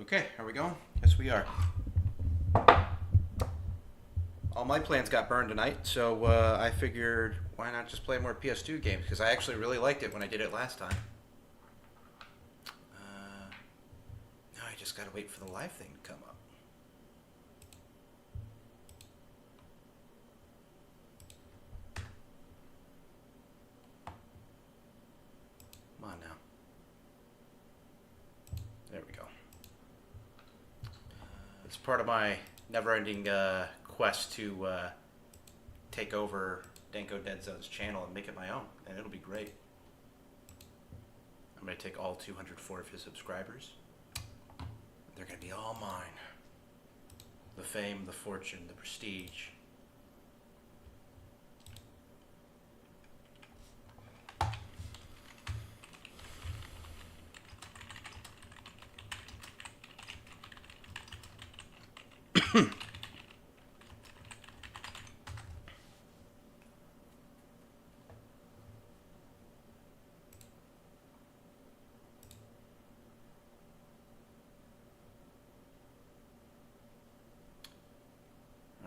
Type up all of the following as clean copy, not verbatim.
Okay, are we going? Yes, we are. All my plans got burned tonight, so I figured why not just play more PS2 games, because I actually really liked it when I did it last time. Now I just gotta wait for the live thing to come up. Come on now. There we go. It's part of my never-ending quest to take over Danko Dead Zone's channel and make it my own, and it'll be great. I'm going to take all 204 of his subscribers. They're going to be all mine. The fame, the fortune, the prestige.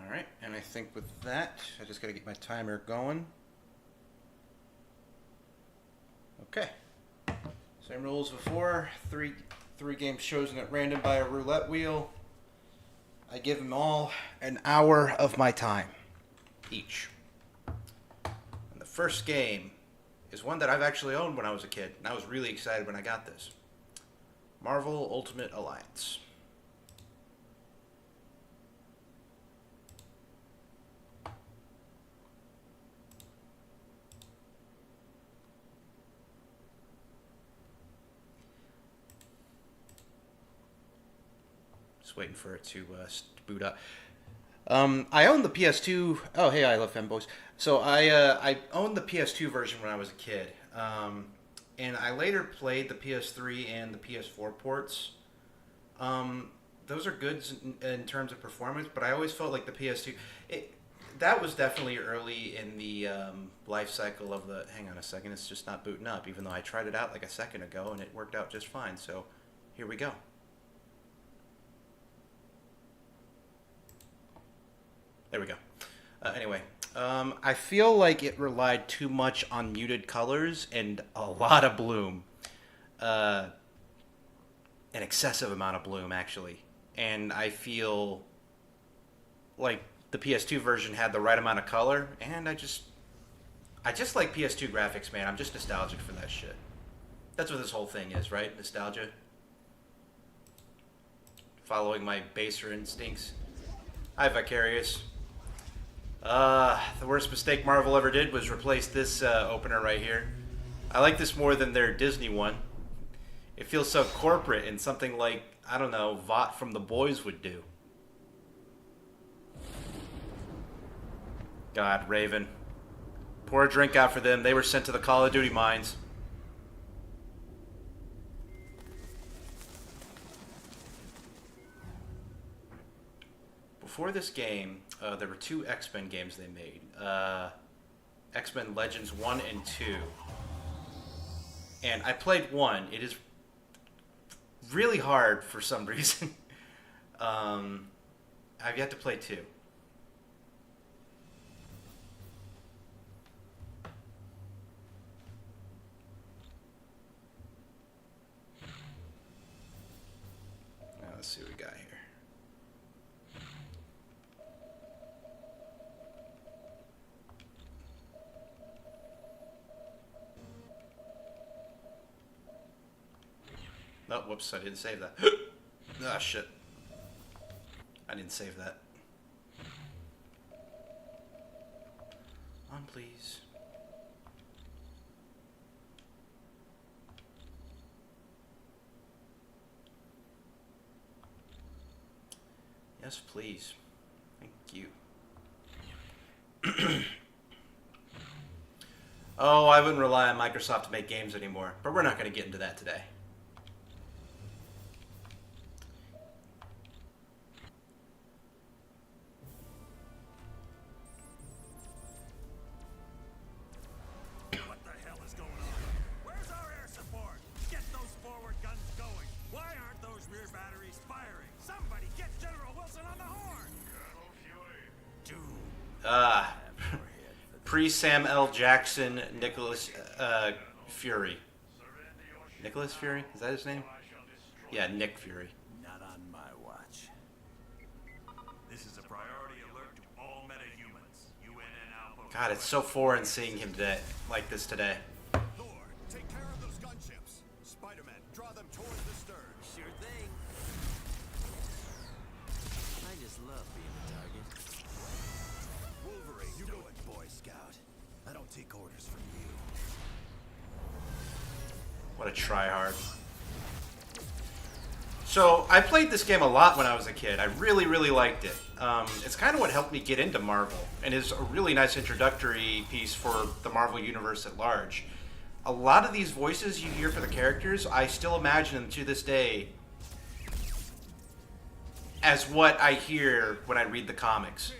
Alright, and I think with that, I just gotta get my timer going. Okay. Same rules before. Three games chosen at random by a roulette wheel. I give them all an hour of my time, each. And the first game is one that I've actually owned when I was a kid, and I was really excited when I got this. Marvel Ultimate Alliance. Just waiting for it to boot up. I owned the PS2. Oh, hey, I love femboys. So I owned the PS2 version when I was a kid, and I later played the PS3 and the PS4 ports. Those are good in terms of performance, but I always felt like the PS2. That was definitely early in the life cycle of the. Hang on a second, it's just not booting up, even though I tried it out like a second ago and it worked out just fine. So here we go. There we go. Anyway, I feel like it relied too much on muted colors and a lot of bloom. An excessive amount of bloom, actually. And I feel like the PS2 version had the right amount of color, and I just like PS2 graphics, man. I'm just nostalgic for that shit. That's what this whole thing is, right? Nostalgia. Following my baser instincts. Hi, Vicarious. The worst mistake Marvel ever did was replace this opener right here. I like this more than their Disney one. It feels so corporate and something like, I don't know, Vought from The Boys would do. God, Raven. Pour a drink out for them. They were sent to the Call of Duty mines. Before this game, there were two X-Men games they made. X-Men Legends 1 and 2. And I played 1. It is really hard for some reason. I've yet to play 2. Now let's see what we got here. Oh, whoops, I didn't save that. Ah, shit. I didn't save that. On, please. Yes, please. Thank you. Oh, I wouldn't rely on Microsoft to make games anymore, but we're not going to get into that today. Uh, Pre-Sam L. Jackson, Nicholas Fury. Nicholas Fury? Is that his name? Yeah, Nick Fury. Not on my watch. This is a priority alert to all metahumans. UN and Alpha. God, it's so foreign seeing him today, like this today. Thor, take care of those gunships. Spider-Man, draw them towards the stern. Sure thing. I just love being a target. Wolverine, you go Stoic Boy Scout. I don't take orders from you. What a tryhard. So, I played this game a lot when I was a kid. I really, really liked it. It's kind of what helped me get into Marvel, and is a really nice introductory piece for the Marvel Universe at large. A lot of these voices you hear for the characters, I still imagine them to this day as what I hear when I read the comics.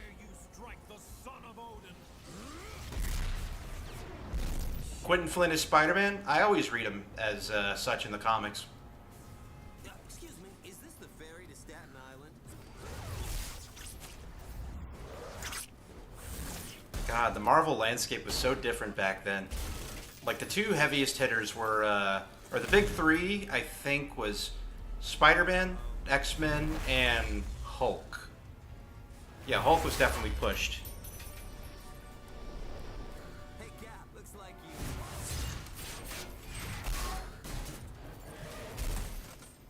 Quentin Flynn is Spider-Man. I always read him as such in the comics. Excuse me, is this the ferry to Staten Island? God, the Marvel landscape was so different back then. Like, the two heaviest hitters were, or the big three, I think, was Spider-Man, X-Men, and Hulk. Yeah, Hulk was definitely pushed. Hey, Cap, looks like you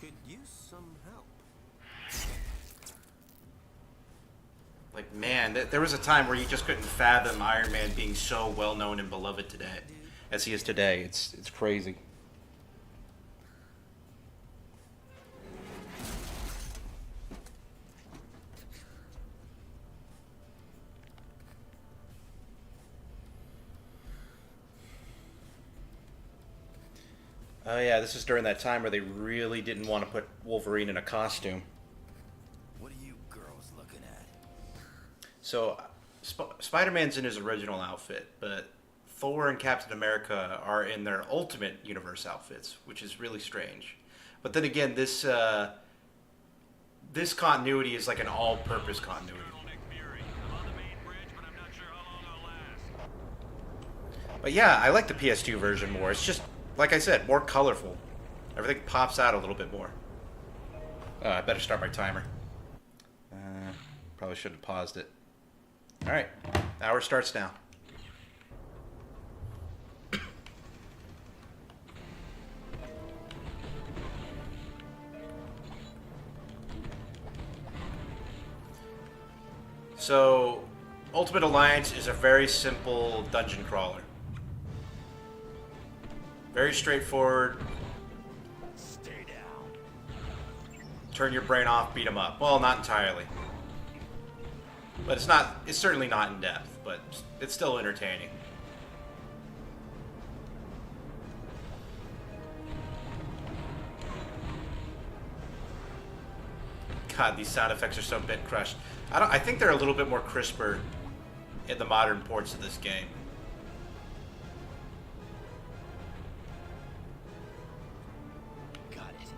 could use some help. Like, man, there was a time where you just couldn't fathom Iron Man being so well-known and beloved today, as he is today. It's crazy. Oh yeah, this is during that time where they really didn't want to put Wolverine in a costume. What are you girls looking at? So, Spider-Man's in his original outfit, but Thor and Captain America are in their Ultimate Universe outfits, which is really strange. But then again, this continuity is like an all-purpose continuity. But yeah, I like the PS2 version more. It's just, like I said, more colorful. Everything pops out a little bit more. I better start my timer. Probably should have paused it. Alright, hour starts now. So, Ultimate Alliance is a very simple dungeon crawler. Very straightforward. Stay down. Turn your brain off, beat 'em up. Well, not entirely. But it's certainly not in depth, but it's still entertaining. God, these sound effects are so bit crushed. I think they're a little bit more crisper in the modern ports of this game. Got it.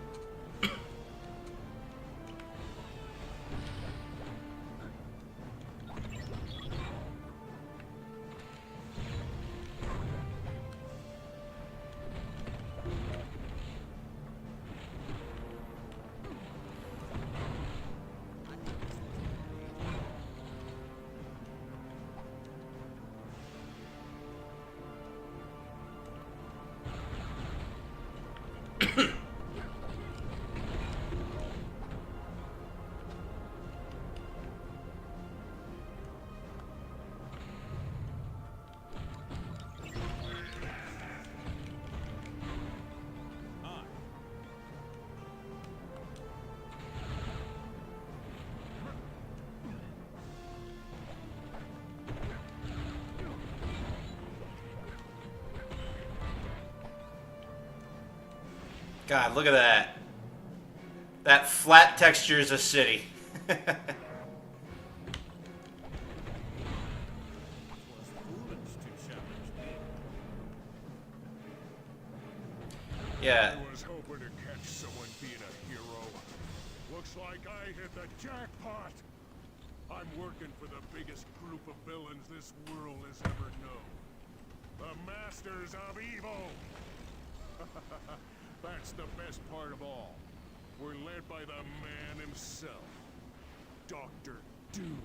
God, look at that. That flat texture is a city. Yeah. I was hoping to catch someone being a hero. Looks like I hit the jackpot. I'm working for the biggest group of villains this world has ever known. The Masters of Evil! That's the best part of all. We're led by the man himself. Dr. Doom.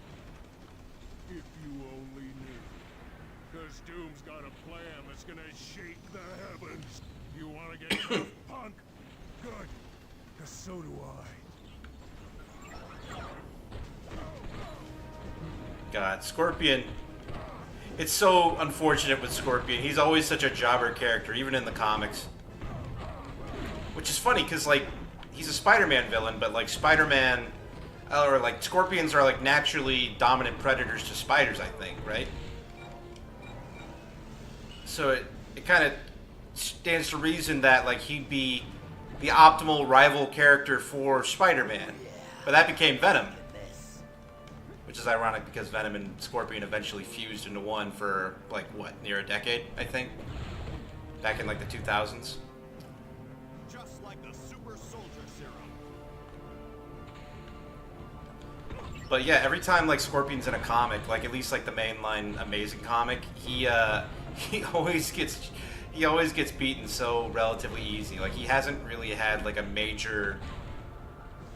If you only knew. Cause Doom's got a plan that's gonna shake the heavens. You wanna get tough, punk? Good. Cause so do I. God, Scorpion. It's so unfortunate with Scorpion. He's always such a jobber character, even in the comics. Which is funny, because, like, he's a Spider-Man villain, but, like, Spider-Man... Or, like, Scorpions are, like, naturally dominant predators to spiders, I think, right? So it kind of stands to reason that, like, he'd be the optimal rival character for Spider-Man. But that became Venom. Which is ironic because Venom and Scorpion eventually fused into one for, like, what, near a decade, I think? Back in, like, the 2000s. Just like the super soldier serum. But yeah, every time, like, Scorpion's in a comic, like, at least, like, the mainline Amazing comic, he always gets beaten so relatively easy. Like, he hasn't really had, like, a major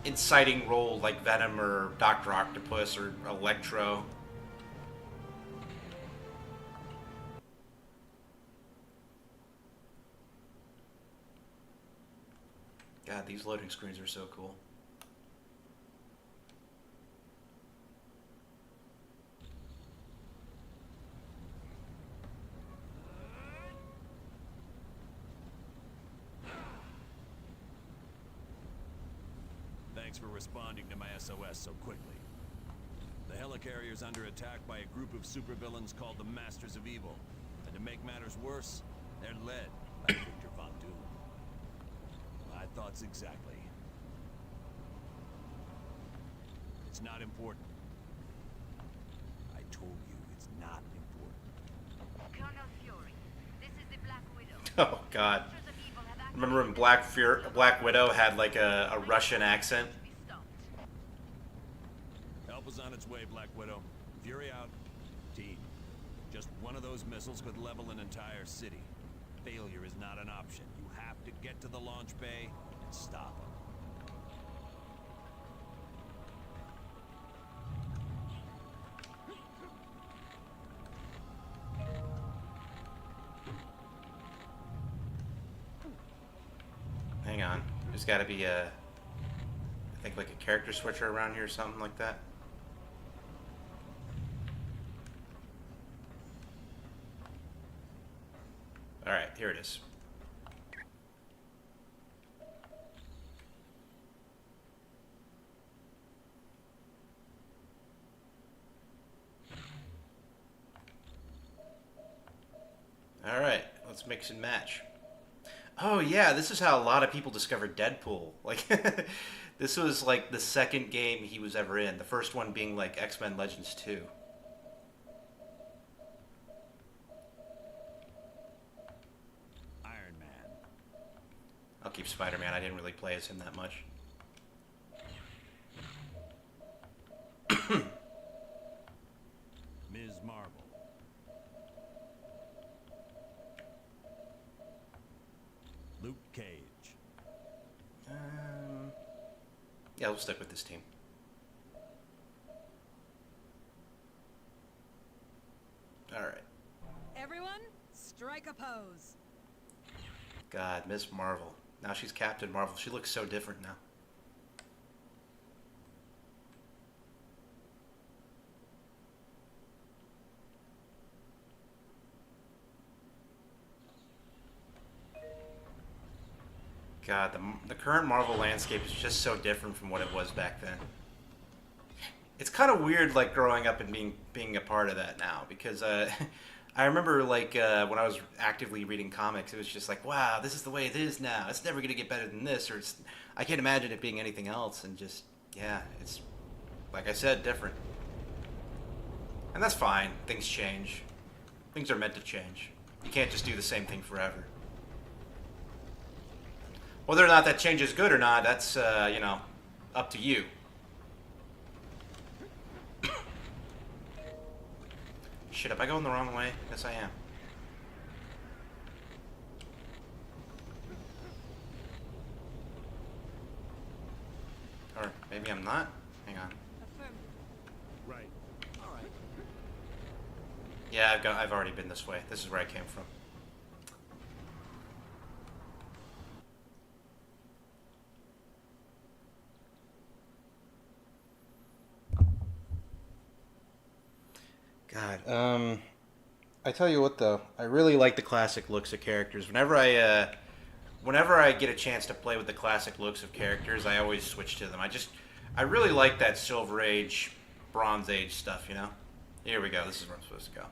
inciting role like Venom or Dr. Octopus or Electro. God, these loading screens are so cool. Thanks for responding to my SOS so quickly. The helicarrier's under attack by a group of supervillains called the Masters of Evil. And to make matters worse, they're led by Victor Von Doom. My thoughts exactly. It's not important. I told you it's not important. Colonel Fury, this is the Black Widow. Oh, God. Remember when Black Widow had, like, a Russian accent? Help is on its way, Black Widow. Fury out. Team. Just one of those missiles could level an entire city. Failure is not an option. You have to get to the launch bay and stop them. Hang on. There's got to be a... I think, like, a character switcher around here or something like that. Alright, here it is. Alright, let's mix and match. Oh yeah, this is how a lot of people discovered Deadpool. Like, this was like the second game he was ever in. The first one being like X-Men Legends 2. Iron Man. I'll keep Spider-Man. I didn't really play as him that much. Ms. Marvel. Luke Cage. Yeah, we'll stick with this team. Alright. Everyone, strike a pose. God, Miss Marvel. Now she's Captain Marvel. She looks so different now. God, the current Marvel landscape is just so different from what it was back then. It's kind of weird, like, growing up and being a part of that now, because I remember, like, when I was actively reading comics, it was just like, wow, this is the way it is now. It's never going to get better than this, or I can't imagine it being anything else, and just, yeah, it's, like I said, different. And that's fine. Things change. Things are meant to change. You can't just do the same thing forever. Whether or not that change is good or not, that's, you know, up to you. Shit, am I going the wrong way? Yes, I am. Or maybe I'm not? Hang on. Right. All right. Yeah, I've already been this way. This is where I came from. God, I tell you what though, I really like the classic looks of characters. Whenever I get a chance to play with the classic looks of characters, I always switch to them. I really like that Silver Age, Bronze Age stuff, you know? Here we go, this is where I'm supposed to go.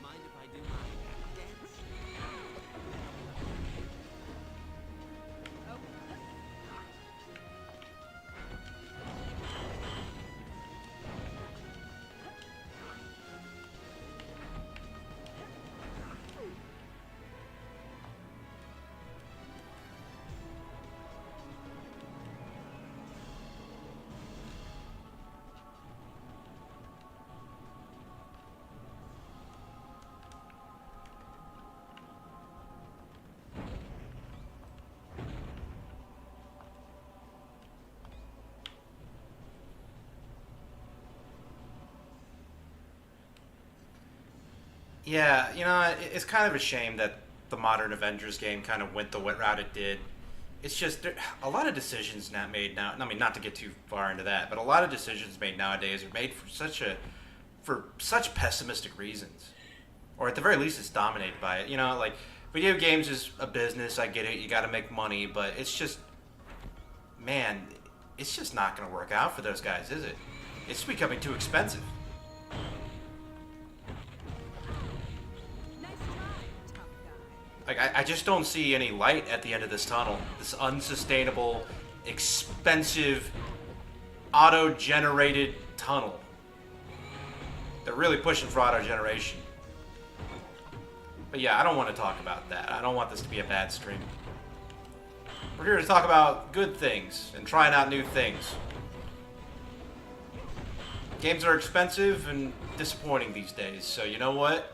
Mind if I do my dance? Yeah, you know, it's kind of a shame that the modern Avengers game kind of went the route it did. It's just a lot of decisions not made now. I mean, not to get too far into that, but a lot of decisions made nowadays are made for such pessimistic reasons, or at the very least, it's dominated by it. You know, like video games is a business. I get it. You got to make money, but it's just, man, it's just not going to work out for those guys, is it? It's becoming too expensive. Nice try, tough guy. Like, I just don't see any light at the end of this tunnel. This unsustainable, expensive, auto-generated tunnel. They're really pushing for auto-generation. But yeah, I don't want to talk about that. I don't want this to be a bad stream. We're here to talk about good things and trying out new things. Games are expensive and disappointing these days, so you know what?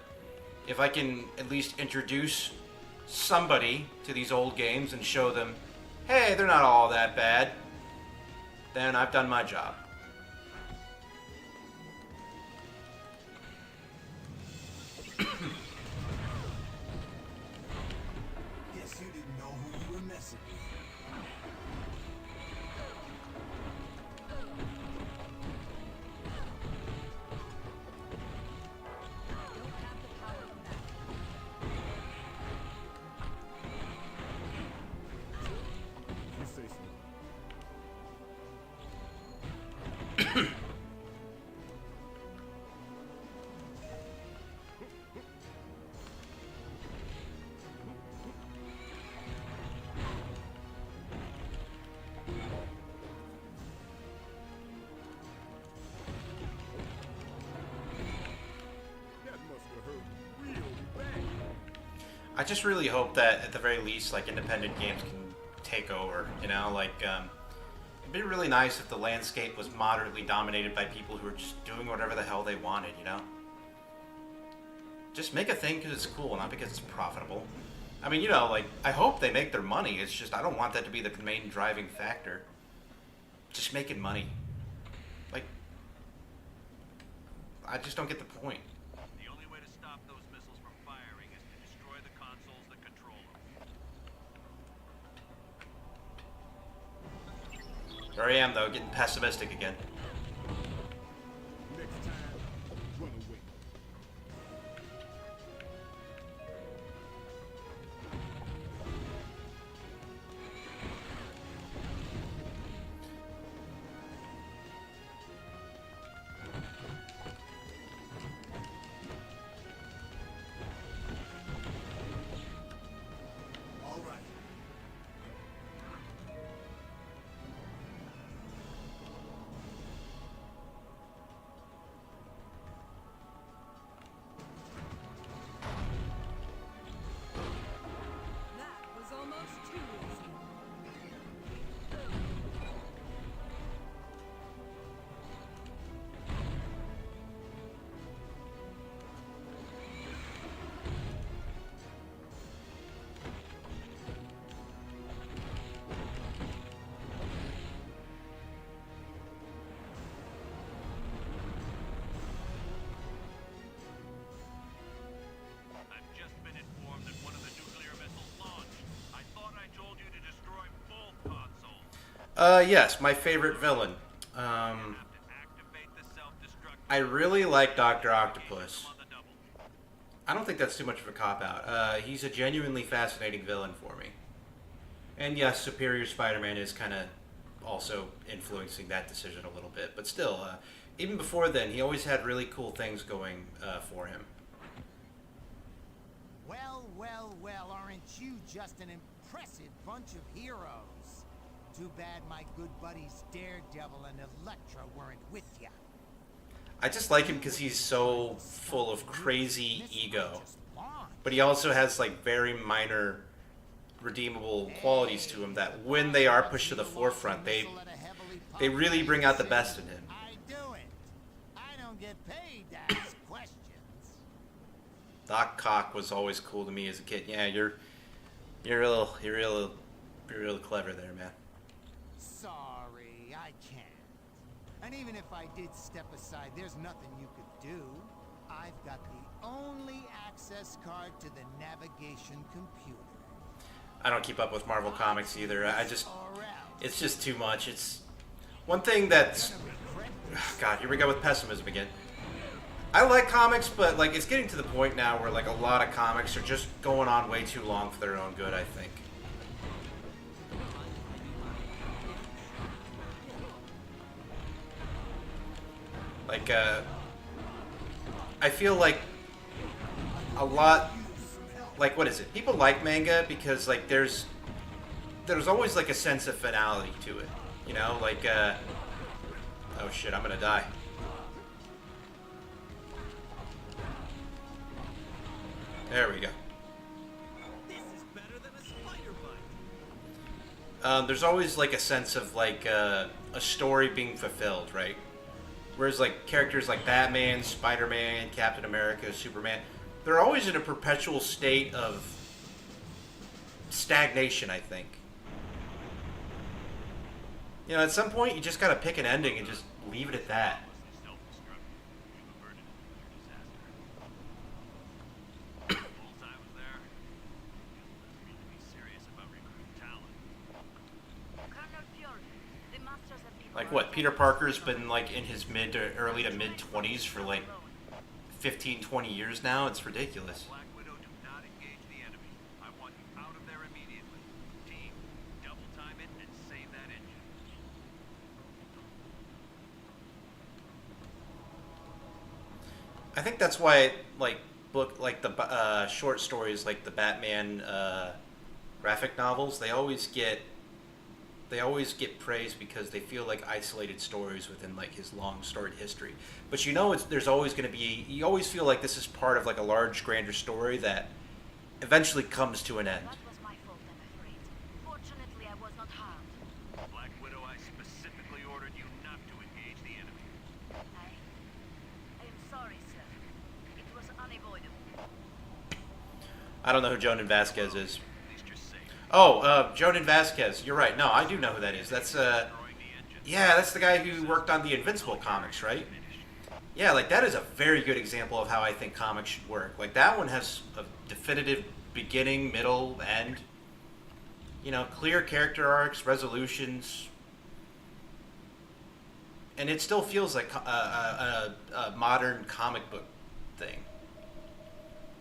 If I can at least introduce somebody to these old games and show them, hey, they're not all that bad, then I've done my job. Guess you didn't know who you were messing with. Don't have the power of that. You say so. That must have hurt real bad. I just really hope that at the very least, like, independent games can take over, you know? Like, it'd be really nice if the landscape was moderately dominated by people who are just doing whatever the hell they wanted, you know? Just make a thing because it's cool, not because it's profitable. I mean, you know, like, I hope they make their money. It's just, I don't want that to be the main driving factor. Just making money. Like, I just don't get the point. The only way to stop those missiles from firing is to destroy the consoles that control them. There I am, though, getting pessimistic again. Next time, run away. All right. Yes, my favorite villain. I really like Dr. Octopus. I don't think that's too much of a cop-out. He's a genuinely fascinating villain for me. And yes, Superior Spider-Man is kind of also influencing that decision a little bit. But still, even before then, he always had really cool things going for him. Well, well, well, aren't you just an impressive bunch of heroes? Too bad my good buddies Daredevil and Elektra weren't with ya. I just like him because he's so full of crazy ego. But he also has like very minor redeemable qualities to him that when they are pushed to the forefront, they really bring out the best in him. I do it. I don't get paid to ask questions. Doc Ock was always cool to me as a kid. Yeah, you're real clever there, man. Sorry, I can't. And even if I did step aside, there's nothing you could do. I've got the only access card to the navigation computer. I don't keep up with Marvel Comics either. It's just too much. It's one thing that's, God, here we go with pessimism again. I like comics, but like it's getting to the point now where like a lot of comics are just going on way too long for their own good, I think. Like, I feel like a lot, like, what is it? People like manga because, like, there's always, like, a sense of finality to it. You know, like, oh shit, I'm gonna die. There we go. This is better than a spider bite. There's always, like, a sense of, like, a story being fulfilled, right? Whereas, like, characters like Batman, Spider-Man, Captain America, Superman, they're always in a perpetual state of stagnation, I think. You know, at some point, you just gotta pick an ending and just leave it at that. Like what, Peter Parker's been like in his early to mid 20s for like 15, 20 years now. It's ridiculous. Black Widow, do not engage the enemy. I want you out of there immediately. Team, double time it and save that engine. I think that's why like the short stories like the Batman graphic novels, they always get praised because they feel like isolated stories within like his long storied history. But you know, there's always going to be, you always feel like this is part of like a large, grander story that eventually comes to an end. That was my fault, I'm afraid. Fortunately, I was not harmed. Black Widow, I specifically ordered you not to engage the enemy. I am sorry, sir. It was unavoidable. I don't know who Jonan Vasquez is. At least you're safe. Oh, Jonan Vasquez. You're right. No, I do know who that is. That's yeah, that's the guy who worked on the Invincible comics, right? Yeah, like that is a very good example of how I think comics should work. Like that one has a definitive beginning, middle, end. You know, clear character arcs, resolutions, and it still feels like a modern comic book thing.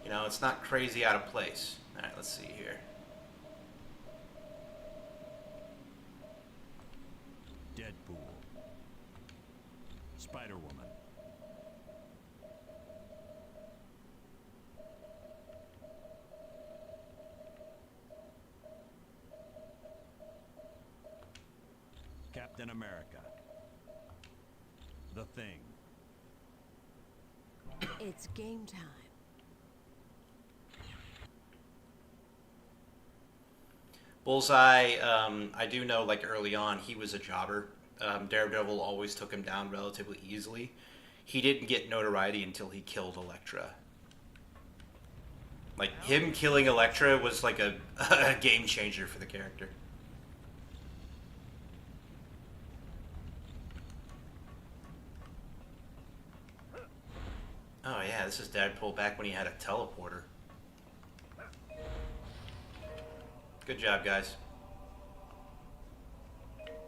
You know, it's not crazy out of place. All right, let's see here. Deadpool. Spider-Woman. Captain America. The Thing. It's game time. Bullseye, I do know, like, early on, he was a jobber. Daredevil always took him down relatively easily. He didn't get notoriety until he killed Elektra. Like, him killing Elektra was, like, a game changer for the character. Oh, yeah, this is Deadpool back when he had a teleporter. Good job, guys.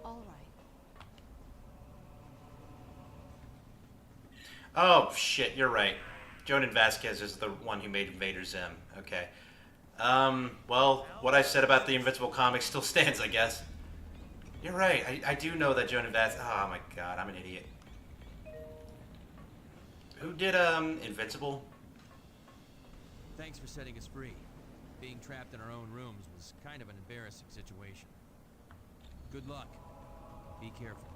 All right. Oh, shit, you're right. Jonan Vasquez is the one who made Invader Zim. Okay. Well, what I said about the Invincible comics still stands, I guess. You're right. I do know that Jonan Vasquez... Oh, my God. I'm an idiot. Who did, Invincible? Thanks for setting us free. Being trapped in our own rooms was kind of an embarrassing situation. Good luck. Be careful.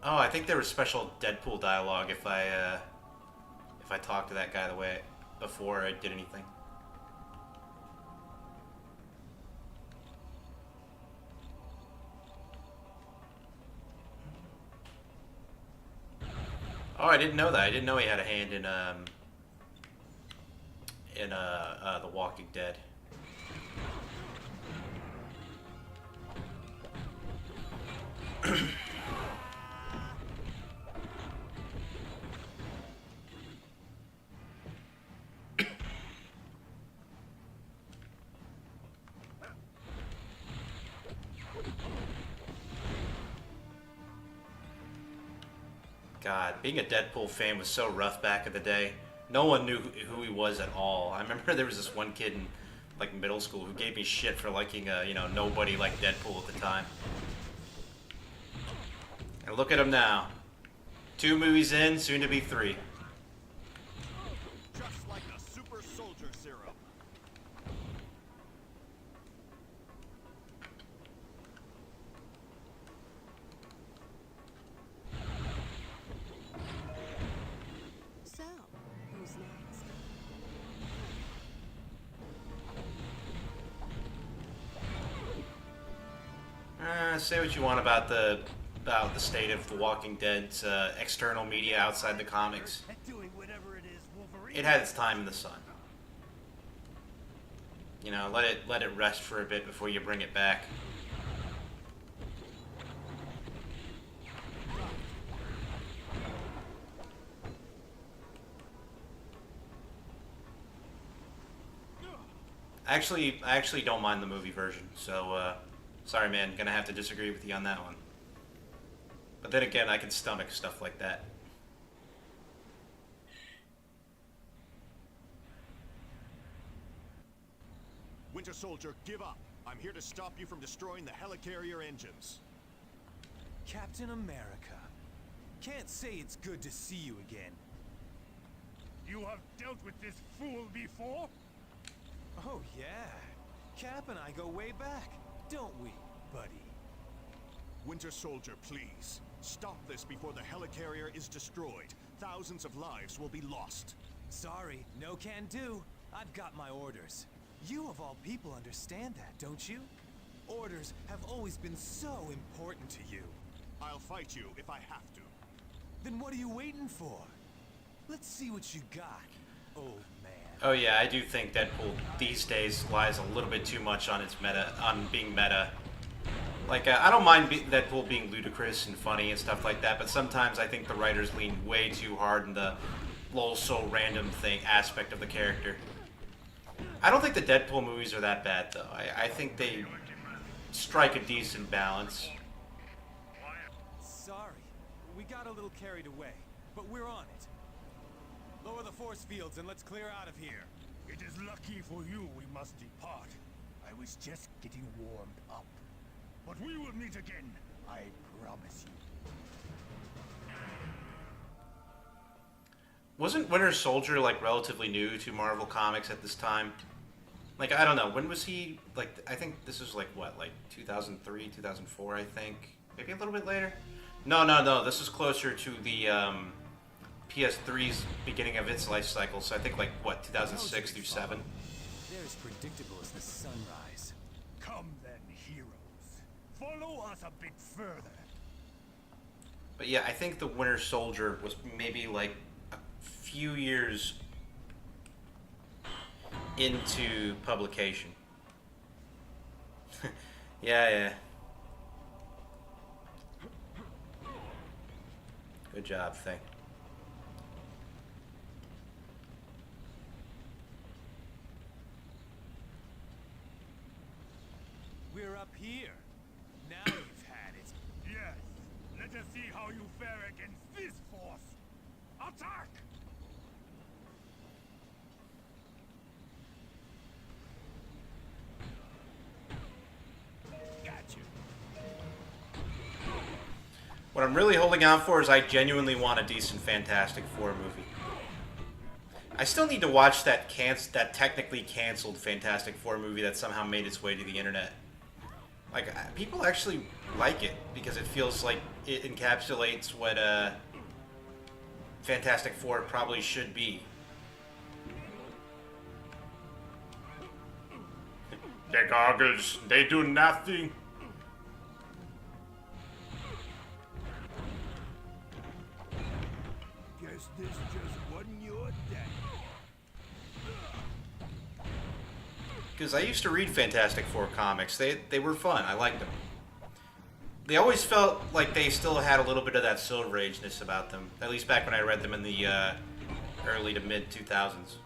Oh, I think there was special Deadpool dialogue if I talked to that guy the way before I did anything. Oh, I didn't know that. I didn't know he had a hand in The Walking Dead. God, being a Deadpool fan was so rough back in the day. No one knew who he was at all. I remember there was this one kid in like middle school who gave me shit for liking nobody like Deadpool at the time. And look at him now. 2 movies in, soon to be 3. Just like a super soldier serum. So, who's next? Say what you want about the state of The Walking Dead's external media outside the comics. Doing whatever it is Wolverine. It had its time in the sun. You know, let it rest for a bit before you bring it back. I actually don't mind the movie version, so sorry man, gonna have to disagree with you on that one. But then again, I can stomach stuff like that. Winter Soldier, give up. I'm here to stop you from destroying the helicarrier engines. Captain America. Can't say it's good to see you again. You have dealt with this fool before? Oh yeah. Cap and I go way back, don't we, buddy? Winter Soldier, please. Stop this before the helicarrier is destroyed. Thousands of lives will be lost. Sorry, no can do. I've got my orders. You of all people understand that, don't you? Orders have always been so important to you. I'll fight you if I have to. Then what are you waiting for? Let's see what you got, old man. Oh yeah, I do think Deadpool these days lies a little bit too much on being meta. Like, I don't mind Deadpool being ludicrous and funny and stuff like that, but sometimes I think the writers lean way too hard in the lol so random thing aspect of the character. I don't think the Deadpool movies are that bad though. I think they strike a decent balance. Sorry, we got a little carried away, but we're on it. Lower the force fields and let's clear out of here. It is lucky for you we must depart. I was just getting warmed up. But we will meet again, I promise you. Wasn't Winter Soldier like relatively new to Marvel Comics at this time? Like, I don't know, when was he, like, I think this was like what, like 2003, 2004, I think? Maybe a little bit later? No, this is closer to the PS3's beginning of its life cycle, so I think like, what, 2006 through 7? They're as predictable as the sunrise. Come then, heroes. Follow us a bit further. But yeah, I think the Winter Soldier was maybe like a few years into publication. Yeah. Good job, Thing. We're up here. Now you've had it. Yes, let us see how you fare against this force. Attack! Gotcha. What I'm really holding out for is I genuinely want a decent Fantastic Four movie. I still need to watch that technically canceled Fantastic Four movie that somehow made its way to the internet. Like, people actually like it because it feels like it encapsulates what Fantastic Four probably should be. The goggles, they do nothing. Guess this just wasn't your day. Because I used to read Fantastic Four comics. They were fun. I liked them. They always felt like they still had a little bit of that Silver Age-ness about them. At least back when I read them in the early to mid 2000s.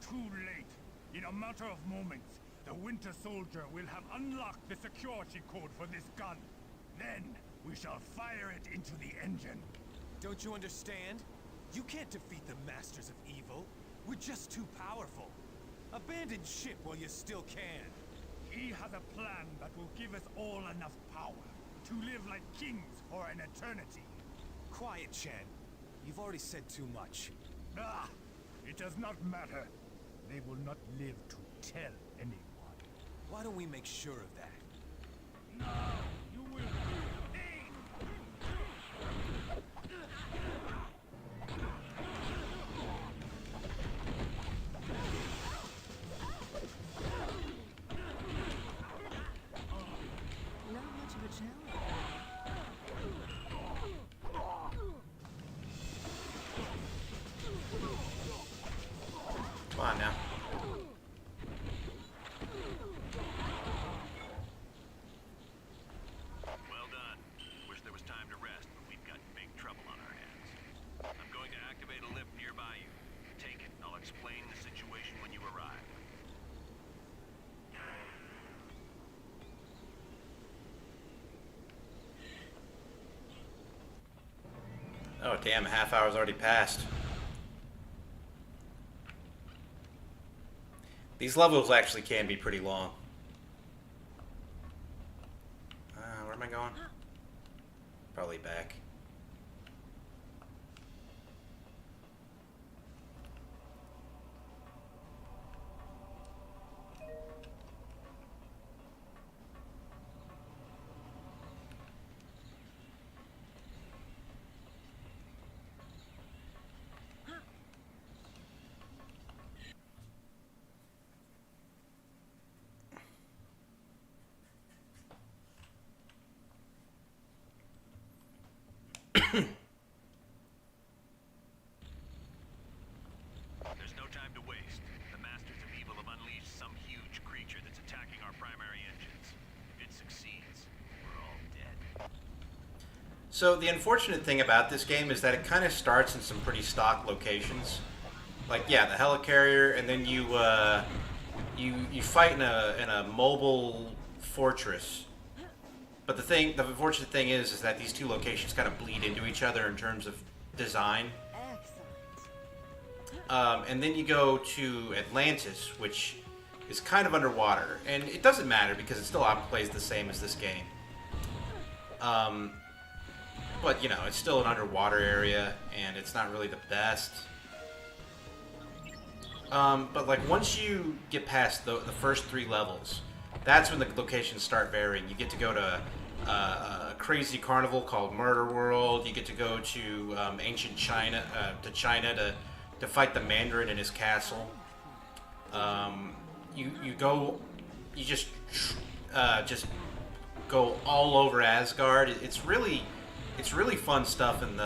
Too late. In a matter of moments, the Winter Soldier will have unlocked the security code for this gun. Then, we shall fire it into the engine. Don't you understand? You can't defeat the Masters of Evil. We're just too powerful. Abandon ship while you still can. He has a plan that will give us all enough power to live like kings for an eternity. Quiet, Chen. You've already said too much. Ah, it does not matter. They will not live to tell anyone. Why don't we make sure of that? No, you will Not much of a challenge. Come on now. Well done. Wish there was time to rest, but we've got big trouble on our hands. I'm going to activate a lift nearby you. Take it, and I'll explain the situation when you arrive. Oh damn, a half hour's already passed. These levels actually can be pretty long. Where am I going? Probably back. There's no time to waste. The Masters of Evil have unleashed some huge creature that's attacking our primary engines. If it succeeds, we're all dead. So the unfortunate thing about this game is that it kind of starts in some pretty stock locations. Like, yeah, the helicarrier, and then you fight in a mobile fortress. But the unfortunate thing is that these two locations kind of bleed into each other in terms of design. Excellent. And then you go to Atlantis, which is kind of underwater, and it doesn't matter because it still plays the same as this game. But you know, it's still an underwater area, and it's not really the best. But like once you get past the first 3 levels, that's when the locations start varying. You get to go to a crazy carnival called Murder World. You get to go to ancient China, to fight the Mandarin in his castle. You just go all over Asgard. It's really fun stuff in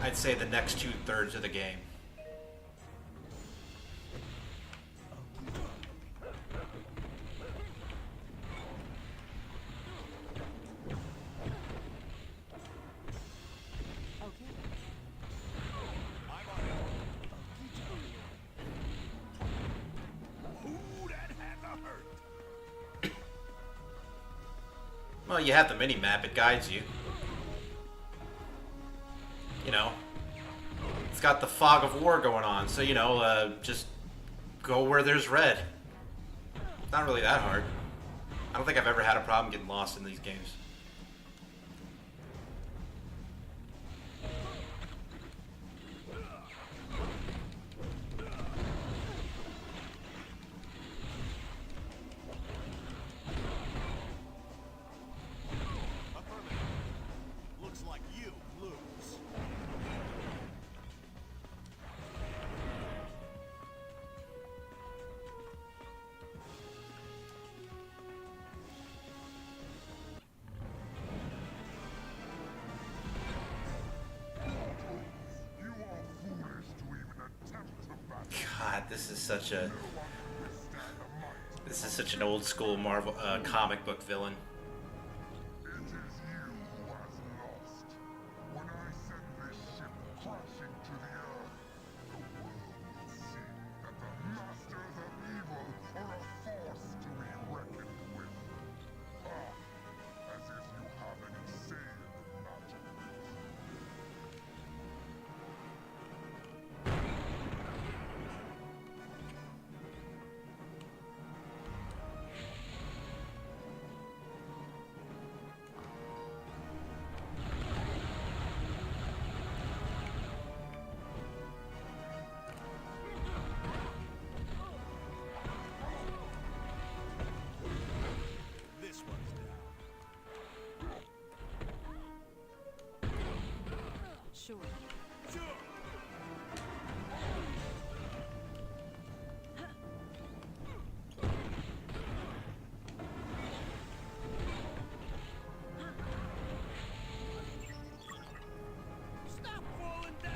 I'd say the next 2/3 of the game. Well, you have the mini-map, it guides you. You know, it's got the fog of war going on, so, you know, just go where there's red. It's not really that hard. I don't think I've ever had a problem getting lost in these games. God, this is such an old school Marvel comic book villain. It is you who has lost. When I send this ship crashing to the earth, the world will see that the masters of evil are a force to be reckoned with. As if you have any say in the matter. This one's down. Sure. Sure. Stop falling down.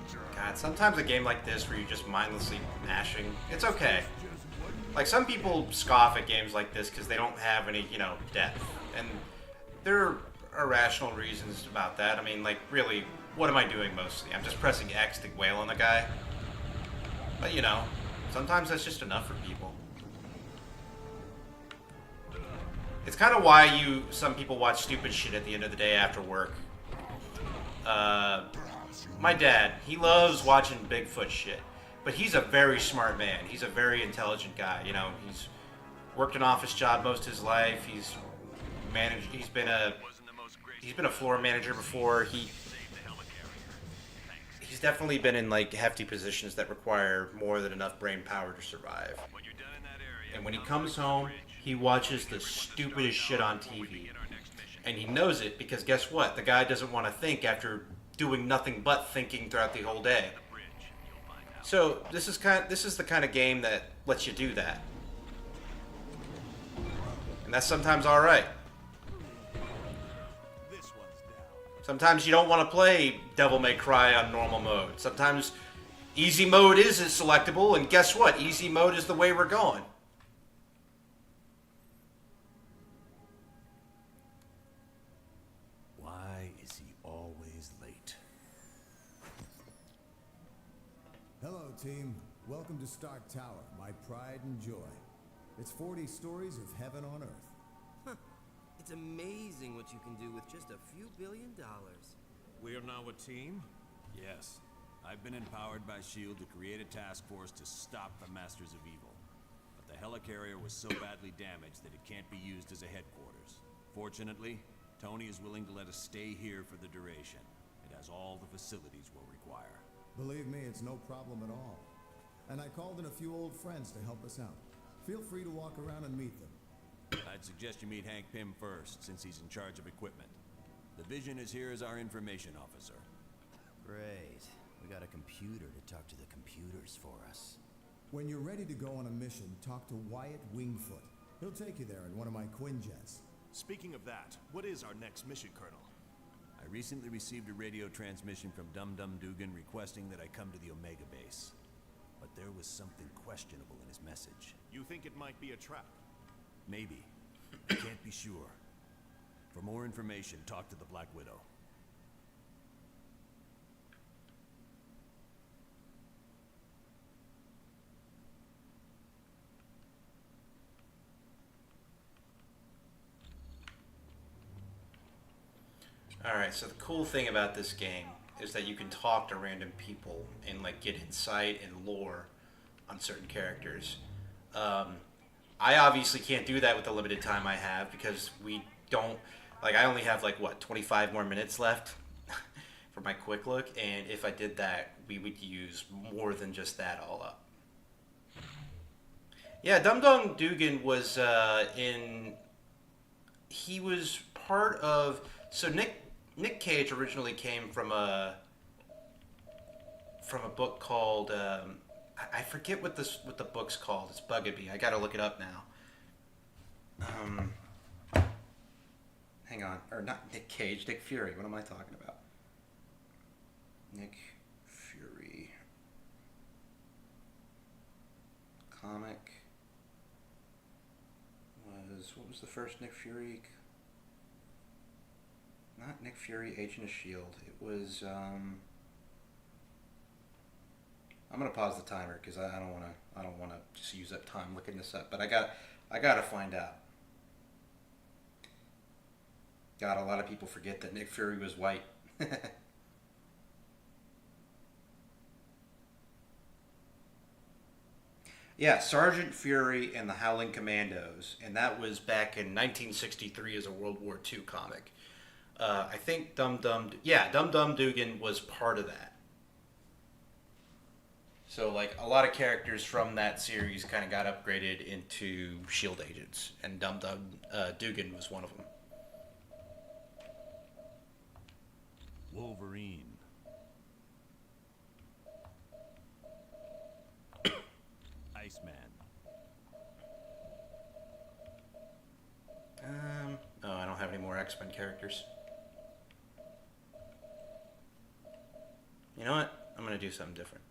Sure. God, sometimes a game like this where you're just mindlessly mashing, it's okay. Like, some people scoff at games like this because they don't have any, you know, depth. And there are rational reasons about that. I mean, like, really, what am I doing mostly? I'm just pressing X to wail on the guy. But, you know, sometimes that's just enough for people. It's kind of why some people watch stupid shit at the end of the day after work. My dad, he loves watching Bigfoot shit. But he's a very smart man. He's a very intelligent guy. You know, he's worked an office job most of his life. He's managed. He's been a floor manager before. He's definitely been in like hefty positions that require more than enough brain power to survive. And when he comes home, he watches the stupidest shit on TV. And he knows it because guess what? The guy doesn't want to think after doing nothing but thinking throughout the whole day. So this is the kind of game that lets you do that. And that's sometimes alright. Sometimes you don't want to play Devil May Cry on normal mode. Sometimes easy mode is selectable, and guess what? Easy mode is the way we're going. Why is he team. Welcome to Stark Tower, my pride and joy. It's 40 stories of heaven on Earth. Huh. It's amazing what you can do with just a few $1 billion. We are now a team? Yes. I've been empowered by S.H.I.E.L.D. to create a task force to stop the Masters of Evil. But the helicarrier was so badly damaged that it can't be used as a headquarters. Fortunately, Tony is willing to let us stay here for the duration. It has all the facilities we'll require. Believe me, it's no problem at all. And I called in a few old friends to help us out. Feel free to walk around and meet them. I'd suggest you meet Hank Pym first, since he's in charge of equipment. The Vision is here as our information officer. Great. We got a computer to talk to the computers for us. When you're ready to go on a mission, talk to Wyatt Wingfoot. He'll take you there in one of my Quinjets. Speaking of that, what is our next mission, Colonel? I recently received a radio transmission from Dum Dum Dugan requesting that I come to the Omega base. But there was something questionable in his message. You think it might be a trap? Maybe. I can't be sure. For more information, talk to the Black Widow. Alright, so the cool thing about this game is that you can talk to random people and like get insight and lore on certain characters. I obviously can't do that with the limited time I have because we don't, like I only have like what, 25 more minutes left for my quick look, and if I did that we would use more than just that all up. Yeah, Dum Dum Dugan was he was part of, so Nick Cage originally came from a book called I forget what the book's called. It's bugging me. I gotta look it up now. Hang on, or not Nick Cage, Nick Fury. What am I talking about? Nick Fury comic was, what was the first Nick Fury? Not Nick Fury, Agent of S.H.I.E.L.D. It was, I'm gonna pause the timer because I don't wanna just use up time looking this up. But I gotta find out. God, a lot of people forget that Nick Fury was white. Yeah, Sergeant Fury and the Howling Commandos, and that was back in 1963 as a World War II comic. I think Dum Dum Dugan was part of that. So, like, a lot of characters from that series kind of got upgraded into S.H.I.E.L.D. agents, and Dum Dum Dugan was one of them. Wolverine. Iceman. Oh, I don't have any more X-Men characters. You know what? I'm gonna do something different.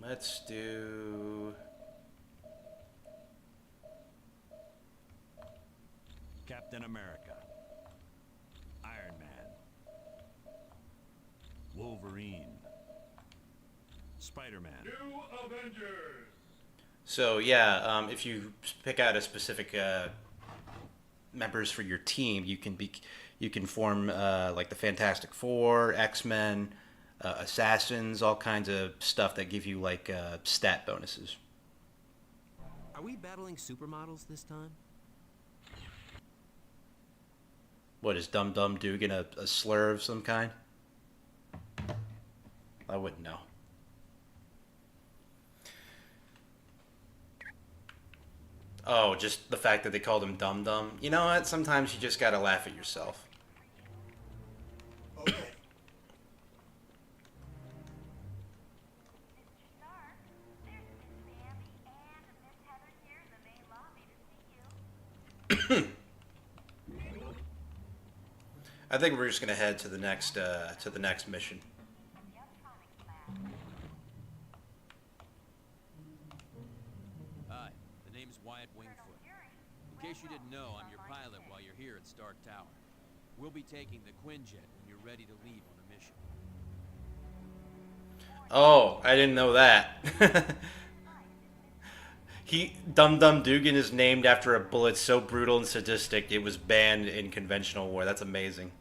Let's do... Captain America. Iron Man. Wolverine. Spider-Man. New Avengers! So yeah, if you pick out a specific members for your team, you can form like the Fantastic Four, X-Men, Assassins, all kinds of stuff that give you like stat bonuses. Are we battling supermodels this time? What, is Dum Dum Dugan a slur of some kind? I wouldn't know. Oh, just the fact that they called him Dum Dum. You know what? Sometimes you just gotta laugh at yourself. Okay. I think we're just gonna head to the next mission. Hi, the name's Wyatt Wingfoot. In case you didn't know, I'm your pilot while you're here at Stark Tower. We'll be taking the Quinjet when you're ready to leave on a mission. Oh, I didn't know that. Dum Dum Dugan is named after a bullet so brutal and sadistic it was banned in conventional war. That's amazing.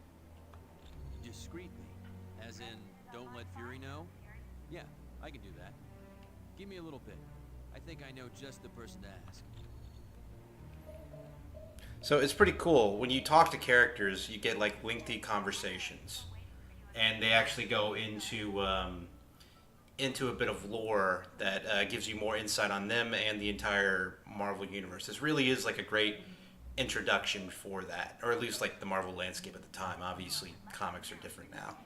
Discreetly, as in, don't let Fury know? Yeah, I can do that. Give me a little bit. I think I know just the person to ask. So it's pretty cool. When you talk to characters, you get like lengthy conversations, and they actually go into a bit of lore that gives you more insight on them and the entire Marvel universe. This really is like a great introduction for that, or at least like the Marvel landscape at the time. Obviously, comics are different now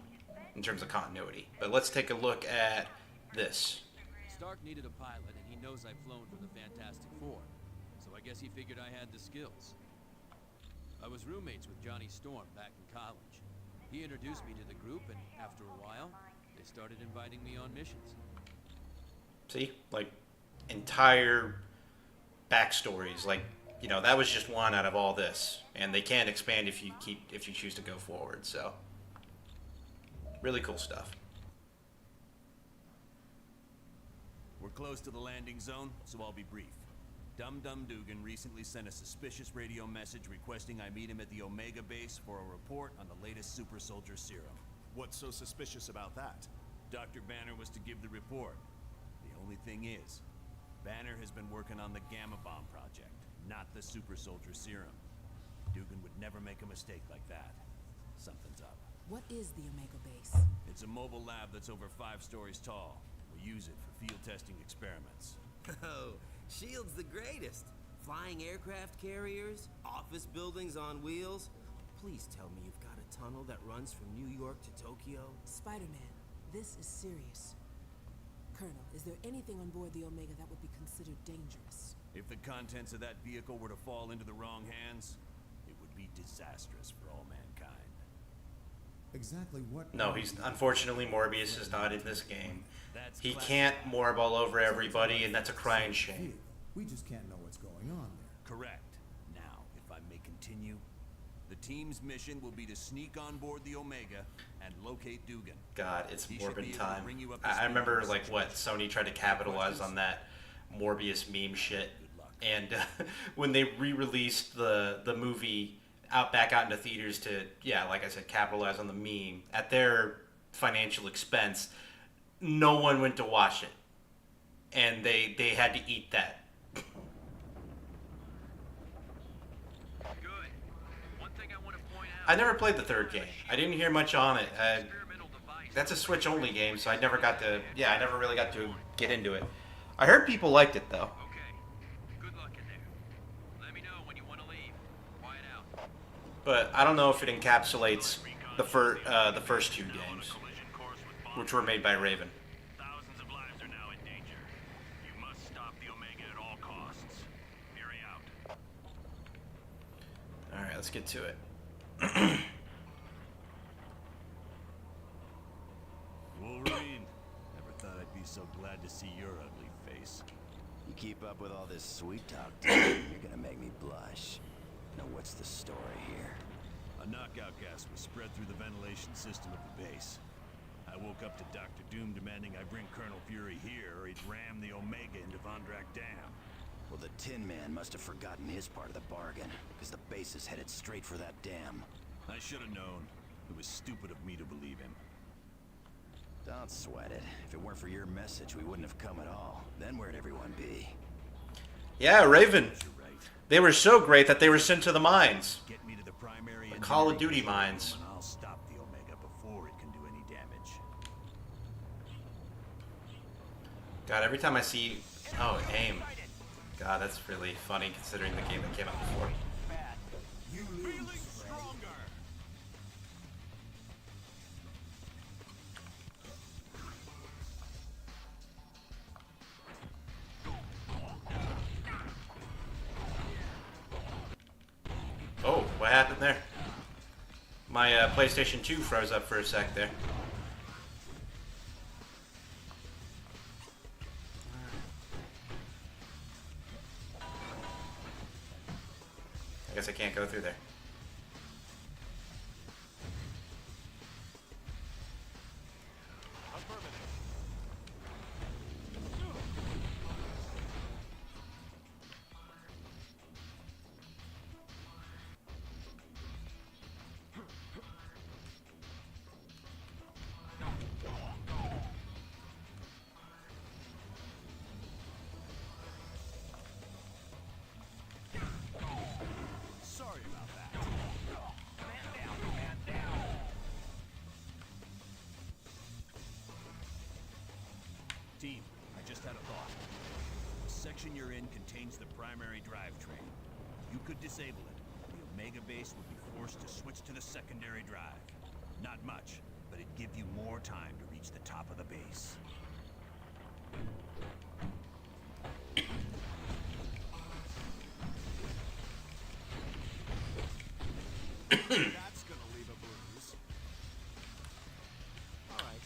in terms of continuity. But let's take a look at this. Stark needed a pilot, and he knows I've flown for the Fantastic Four, so I guess he figured I had the skills. I was roommates with Johnny Storm back in college. He introduced me to the group, and after a while, they started inviting me on missions. See, like entire backstories, like, you know, that was just one out of all this, and they can't expand if you choose to go forward. So really cool stuff. We're close to the landing zone, so I'll be brief. Dum Dum Dugan recently sent a suspicious radio message requesting I meet him at the Omega base for a report on the latest super soldier serum. What's so suspicious about that? Dr. Banner was to give the report. The only thing is, Banner has been working on the Gamma Bomb project, not the super soldier serum. Dugan would never make a mistake like that. Something's up. What is the Omega base? It's a mobile lab that's over 5 stories tall. We use it for field testing experiments. Oh, S.H.I.E.L.D.'s the greatest. Flying aircraft carriers, office buildings on wheels. Please tell me you've got a tunnel that runs from New York to Tokyo. Spider-Man, this is serious. Colonel, is there anything on board the Omega that would be considered dangerous? If the contents of that vehicle were to fall into the wrong hands, it would be disastrous for all mankind. Exactly what... No, he's unfortunately Morbius is not in this game. That's He classic. can't morb all over everybody, and that's a crying shame. We just can't know what's going on there. Correct. Now, if I may continue, the team's mission will be to sneak on board the Omega and locate Dugan. God, it's He should be Morbin able to time. bring you up to I speed remember on the like what Sony tried to capitalize on that Morbius meme shit, Good luck. and when they re-released the movie back out into theaters to, yeah, like I said, capitalize on the meme at their financial expense, no one went to watch it, and they had to eat that. Good. One thing I want to point out. I never played the third game. I didn't hear much on it. That's a Switch only game, so I never really got to get into it. I heard people liked it though. Okay. Good luck in there. Let me know when you want to leave. Quiet out. But I don't know if it encapsulates the first two games, which were made by Raven. Thousands of lives are now in danger. You must stop the Omega at all costs. Fury out. All right, let's get to it. Wolverine. Never thought I'd be so glad to see your ugly face. You keep up with all this sweet talk, dude, you're gonna make me blush. Now what's the story here? A knockout gas was spread through the ventilation system of the base. I woke up to Dr. Doom demanding I bring Colonel Fury here or he'd ram the Omega into Vondrak Dam. Well, the Tin Man must have forgotten his part of the bargain, because the base is headed straight for that dam. I should have known. It was stupid of me to believe him. Don't sweat it. If it weren't for your message, we wouldn't have come at all. Then where'd everyone be? Yeah, Raven. You're right. They were so great that they were sent to the mines. Get me to the primary The Call of engineering Duty mines. and I'll stop the Omega before it can do any damage. God, every time I see... Oh, aim. God, that's really funny considering the game that came out before. Feeling stronger. Oh, what happened there? My PlayStation 2 froze up for a sec there. I guess I can't go through there. section you're in contains the primary drivetrain. You could disable it. The Omega base would be forced to switch to the secondary drive. Not much, but it'd give you more time to reach the top of the base. That's gonna leave a bruise. All right.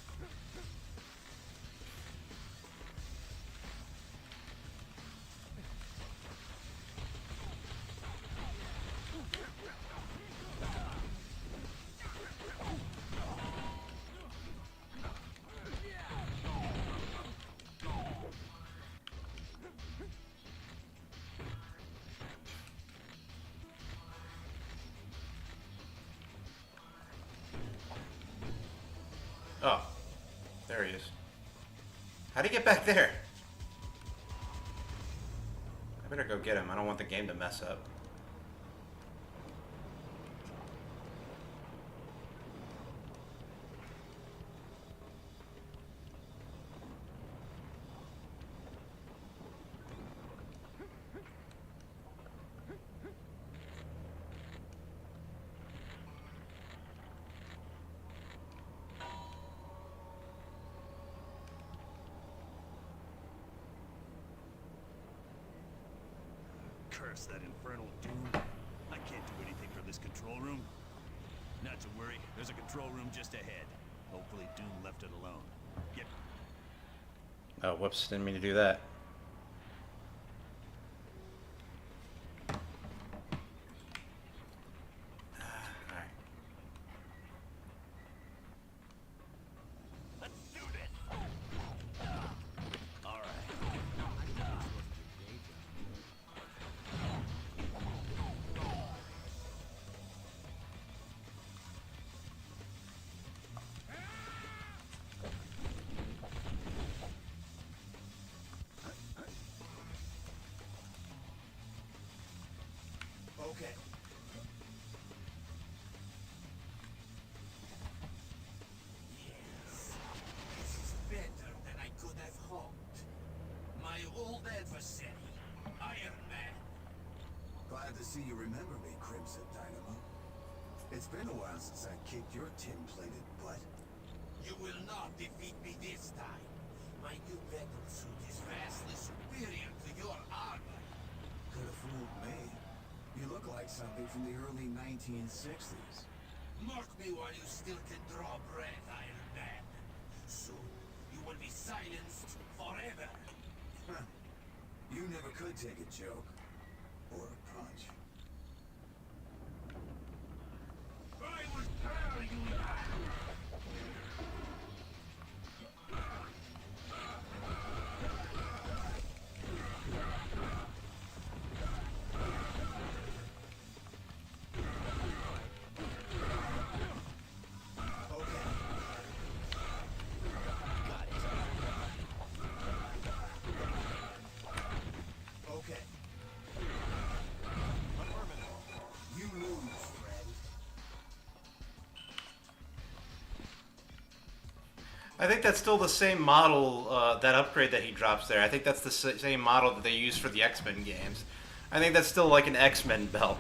Oh, there he is. How'd he get back there? I better go get him. I don't want the game to mess up. Curse that infernal Doom. I can't do anything from this control room. Not to worry, there's a control room just ahead. Hopefully Doom left it alone. Get... Oh, whoops, didn't mean to do that. Alright. Let's do this! Alright. Okay. Yes, this is better than I could have hoped. My old adversary, Iron Man. Glad to see you remember me, Crimson Dynamo. It's been a while since I kicked your tin-plated butt. You will not defeat me this time. My new battle suit is vastly superior to your armor. Could have fooled me. You look like something from the early 1960s. Mark me while you still can draw breath, Iron Man. Soon, you will be silenced forever. You never could take a joke. Or a punch. I will tear you down! Okay. You lose, friend. I think that's still the same model, that upgrade that he drops there. I think that's the same model that they use for the X-Men games. I think that's still like an X-Men belt.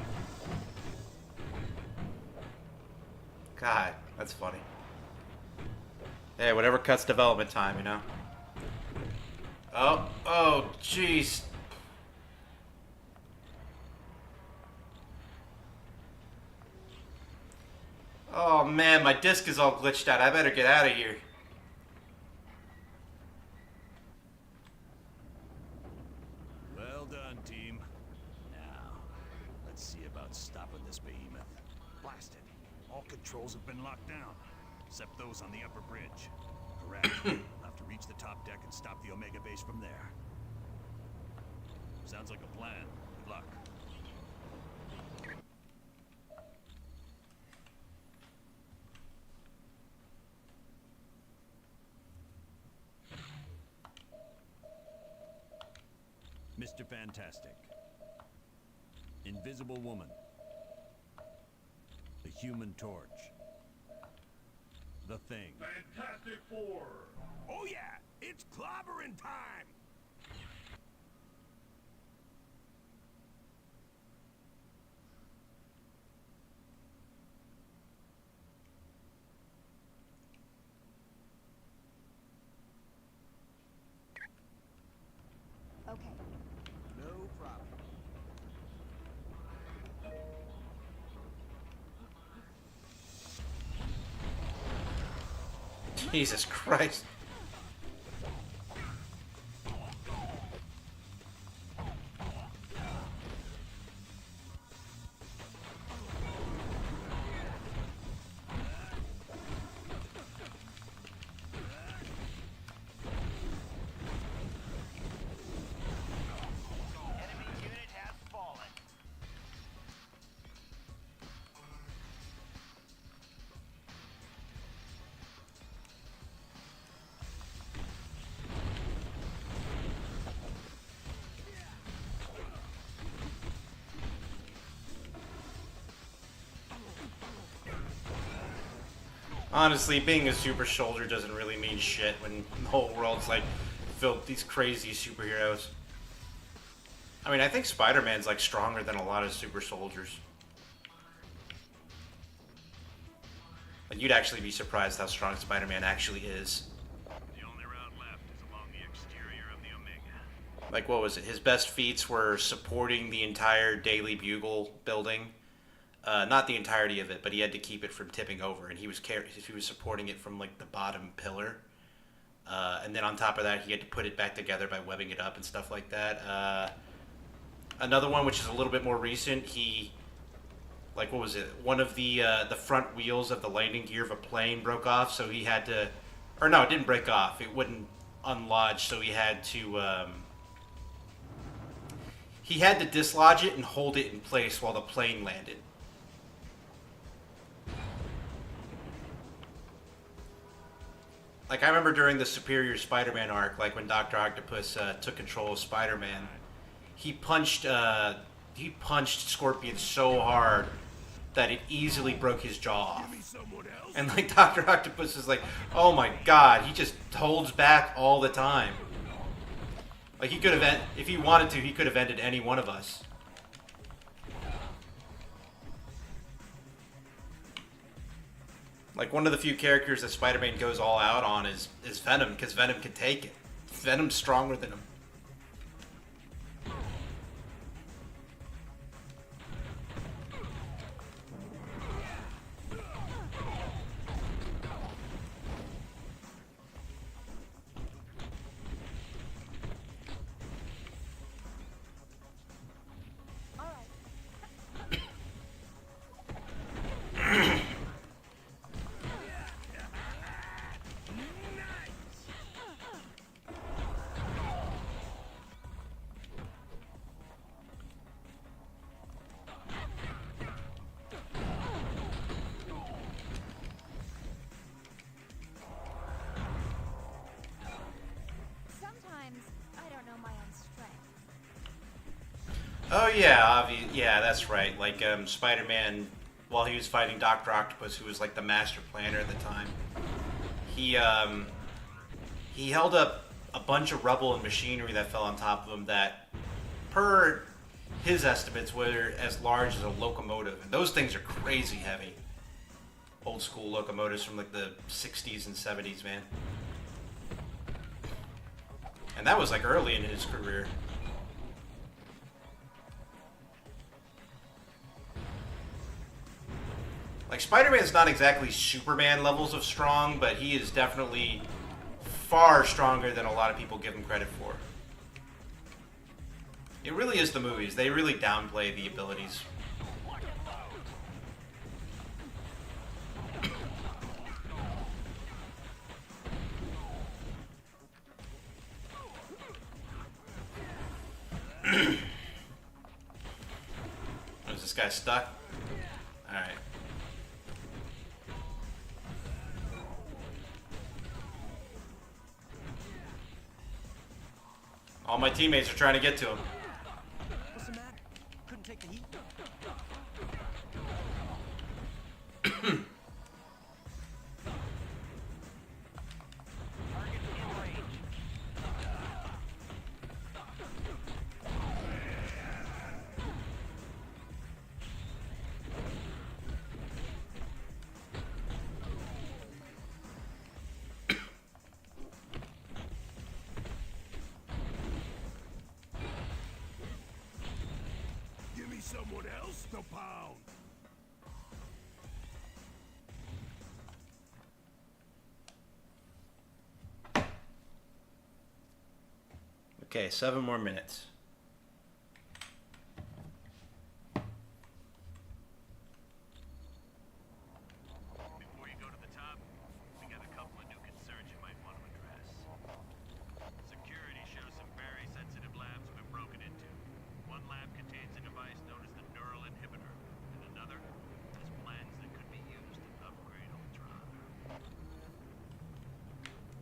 God, that's funny. Hey, whatever cuts development time, you know? Oh, jeez. Oh man, my disc is all glitched out. I better get out of here. Well done, team. Now, let's see about stopping this behemoth. Blast it. All controls have been locked down, except those on the upper bridge. Correct. We'll have to reach the top deck and stop the Omega base from there. Sounds like a plan. Good luck. Mr. Fantastic. Invisible Woman. The Human Torch. The Thing. Fantastic Four! Oh yeah! It's clobbering time! Jesus Christ. Honestly, being a super soldier doesn't really mean shit when the whole world's like filled with these crazy superheroes. I mean, I think Spider-Man's like stronger than a lot of super soldiers. Like, you'd actually be surprised how strong Spider-Man actually is. The only route left is along the exterior of the Omega. Like, what was it? His best feats were supporting the entire Daily Bugle building. Not the entirety of it, but he had to keep it from tipping over, and he was supporting it from like the bottom pillar. And then on top of that, he had to put it back together by webbing it up and stuff like that. Another one, which is a little bit more recent, he, like, what was it? One of the front wheels of the landing gear of a plane broke off, so he had to, or no, it didn't break off. It wouldn't unlodge, so he had to dislodge it and hold it in place while the plane landed. Like, I remember during the Superior Spider-Man arc, like when Dr. Octopus took control of Spider-Man, he punched Scorpion so hard that it easily broke his jaw off. And like Dr. Octopus is like, oh my god, he just holds back all the time. Like, he could have, if he wanted to, he could have ended any one of us. Like, one of the few characters that Spider-Man goes all out on is Venom, because Venom can take it. Venom's stronger than him. Oh yeah, yeah, that's right. Like, Spider-Man, while he was fighting Dr. Octopus, who was like the master planner at the time, he held up a bunch of rubble and machinery that fell on top of him that, per his estimates, were as large as a locomotive. And those things are crazy heavy. Old school locomotives from like the 60s and 70s, man. And that was like early in his career. Like, Spider-Man's not exactly Superman levels of strong, but he is definitely far stronger than a lot of people give him credit for. It really is the movies. They really downplay the abilities. Is this guy stuck? Alright. All my teammates are trying to get to him. What's the matter? Couldn't take the heat? Someone else to pound. Okay, 7 more minutes. Before you go to the top, we got a couple of new concerns you might want to address. Security shows some very sensitive labs have been broken into. One lab contains a device known as the neural inhibitor, and another has plans that could be used to upgrade Ultron.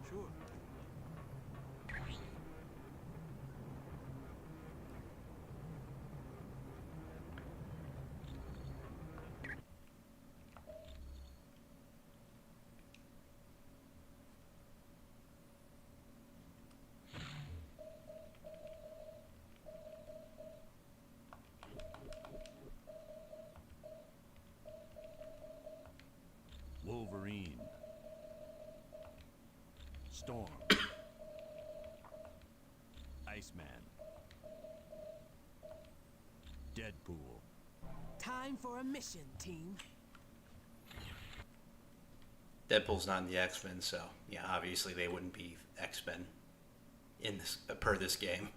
Sure. Wolverine. Storm. Iceman. Deadpool. Time for a mission, team. Deadpool's not in the X-Men, so yeah, obviously they wouldn't be X-Men in this per this game.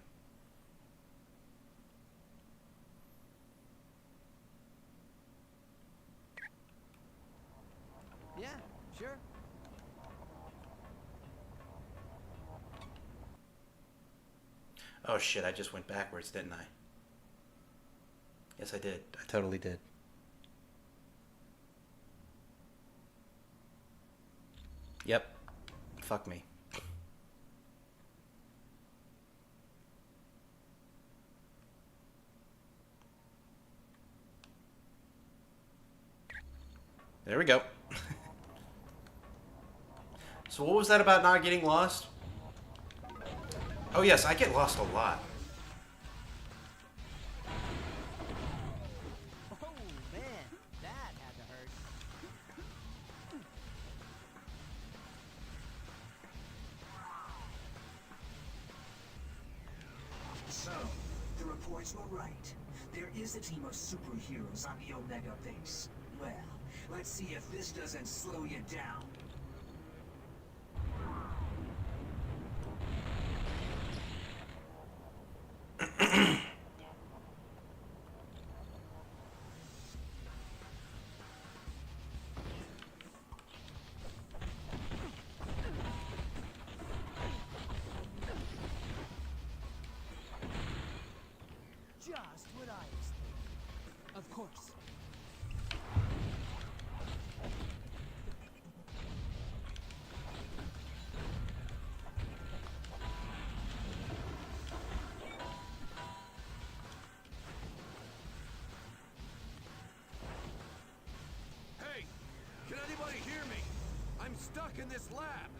Yeah, sure. Oh shit, I just went backwards, didn't I? Yes, I did. I totally did. Yep. Fuck me. There we go. So what was that about not getting lost? Oh yes, I get lost a lot. Oh man, that had to hurt. So, the reports were right. There is a team of superheroes on the Omega base. Well, let's see if this doesn't slow you down. Just what I was thinking. Of course. Hey! Can anybody hear me? I'm stuck in this lab!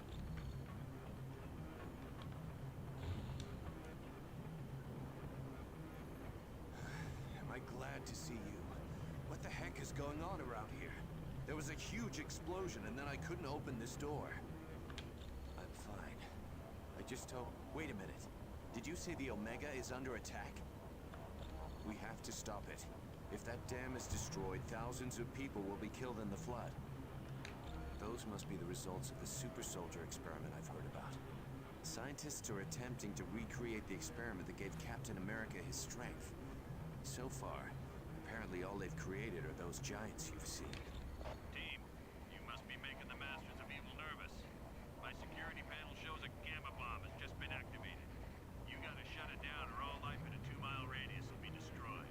Am I glad to see you? What the heck is going on around here? There was a huge explosion and then I couldn't open this door. I'm fine. I just hope... Wait a minute. Did you say the Omega is under attack? We have to stop it. If that dam is destroyed, thousands of people will be killed in the flood. Those must be the results of the super soldier experiment I've heard about. Scientists are attempting to recreate the experiment that gave Captain America his strength. So far, apparently all they've created are those giants you've seen. Team, you must be making the Masters of Evil nervous. My security panel shows a gamma bomb has just been activated. You gotta shut it down or all life in a 2-mile radius will be destroyed.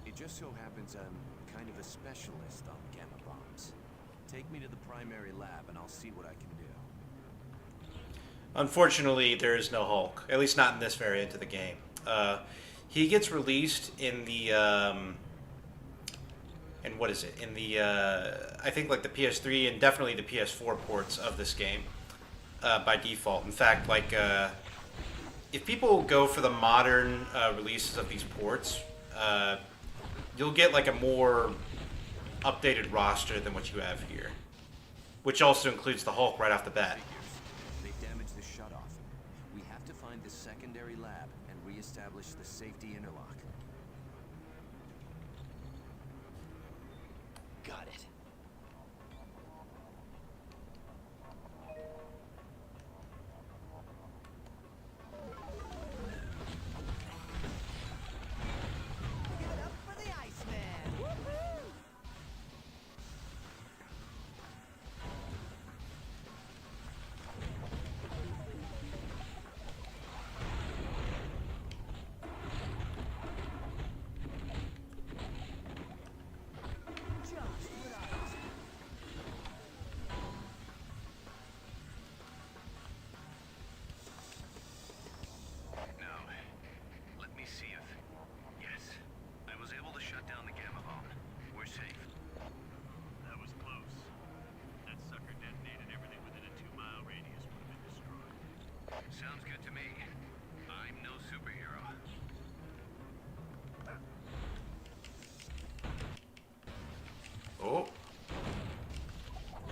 It just so happens I'm kind of a specialist on gamma bombs. Take me to the primary lab and I'll see what I can do. Unfortunately, there is no Hulk. At least not in this variant of the game. He gets released in the and what is it? In the I think like the PS3 and definitely the PS4 ports of this game by default. In fact, like if people go for the modern releases of these ports, you'll get like a more updated roster than what you have here, which also includes the Hulk right off the bat. They damaged the shutoff. We have to find the secondary lab and re-establish the safety interlock. Got it.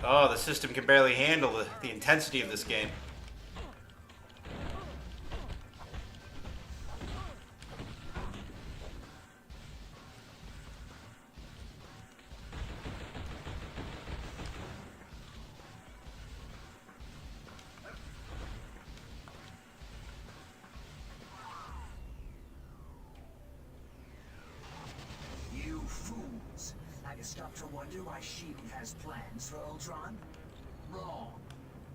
Oh, the system can barely handle the intensity of this game. You fools. Have you stopped to wonder why S.H.I.E.L.D. has plans for Ultron? Wrong.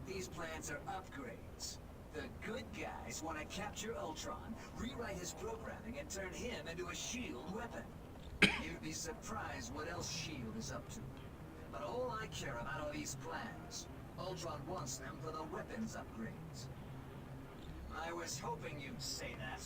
These plans are upgrades. The good guys want to capture Ultron, rewrite his programming, and turn him into a S.H.I.E.L.D. weapon. You'd be surprised what else S.H.I.E.L.D. is up to. But all I care about are these plans. Ultron wants them for the weapons upgrades. I was hoping you'd say that.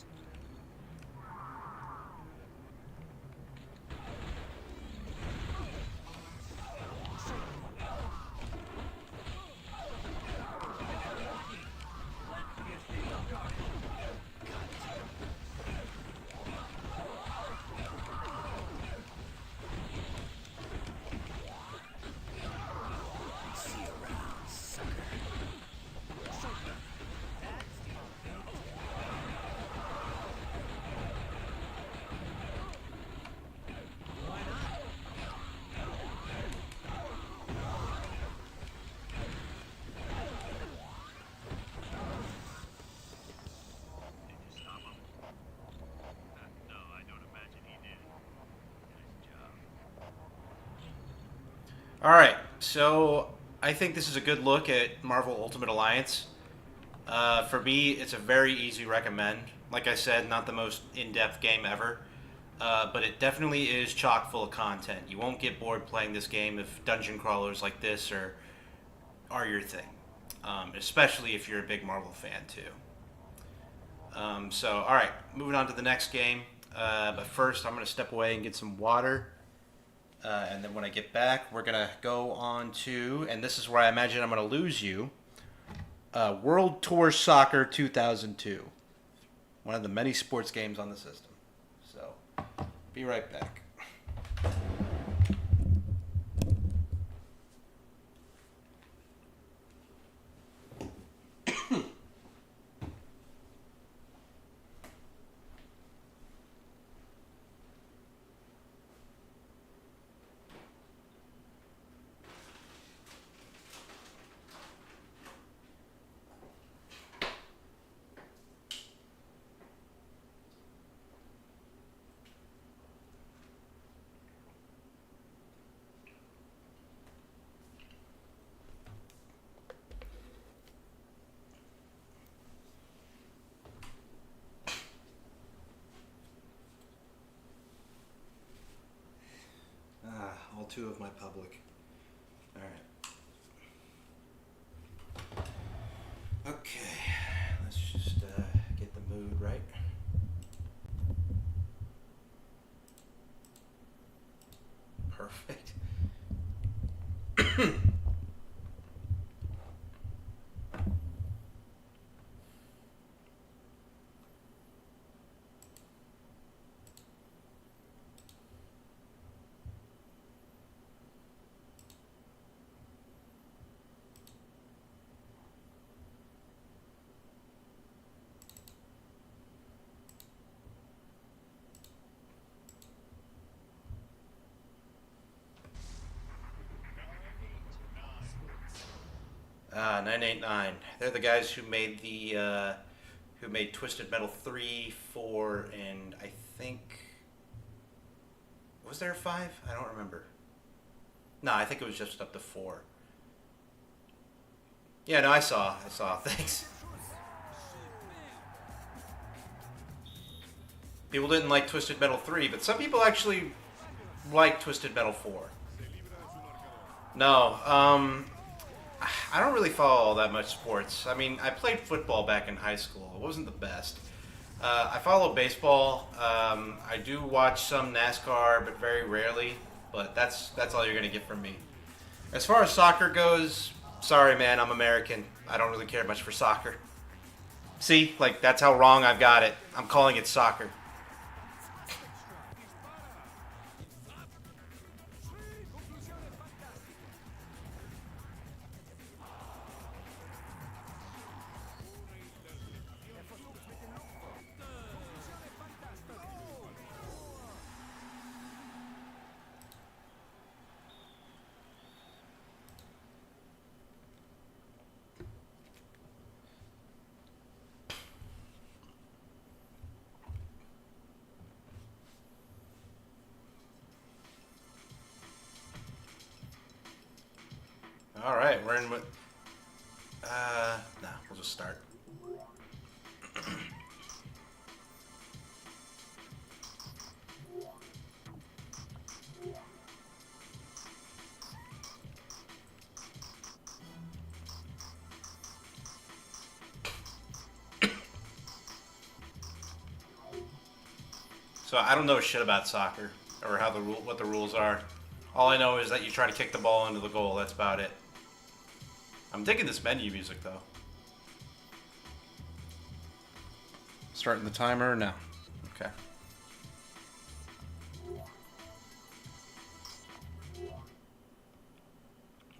Alright, so I think this is a good look at Marvel Ultimate Alliance. For me, it's a very easy recommend. Like I said, not the most in-depth game ever, but it definitely is chock full of content. You won't get bored playing this game if dungeon crawlers like this are your thing, especially if you're a big Marvel fan too. So, alright, moving on to the next game. But first, I'm going to step away and get some water. And then when I get back, we're going to go on to, and this is where I imagine I'm going to lose you, World Tour Soccer 2002. One of the many sports games on the system. So, be right back. 2 of my public. Alright. Okay. Let's just get the mood right. Perfect. Ah, 989. They're the guys who made the who made Twisted Metal 3, 4, and I think was there a 5? I don't remember. No, I think it was just up to 4. Yeah, no, I saw. Thanks. People didn't like Twisted Metal 3, but some people actually like Twisted Metal 4. No, I don't really follow all that much sports. I mean, I played football back in high school. It wasn't the best. I follow baseball. I do watch some NASCAR, but very rarely. But that's all you're going to get from me. As far as soccer goes, sorry, man, I'm American. I don't really care much for soccer. See? Like, that's how wrong I've got it. I'm calling it soccer. All right, we're in with. Nah, we'll just start. So I don't know shit about soccer or how what the rules are. All I know is that you try to kick the ball into the goal. That's about it. I'm digging this menu music though. Starting the timer now. Okay.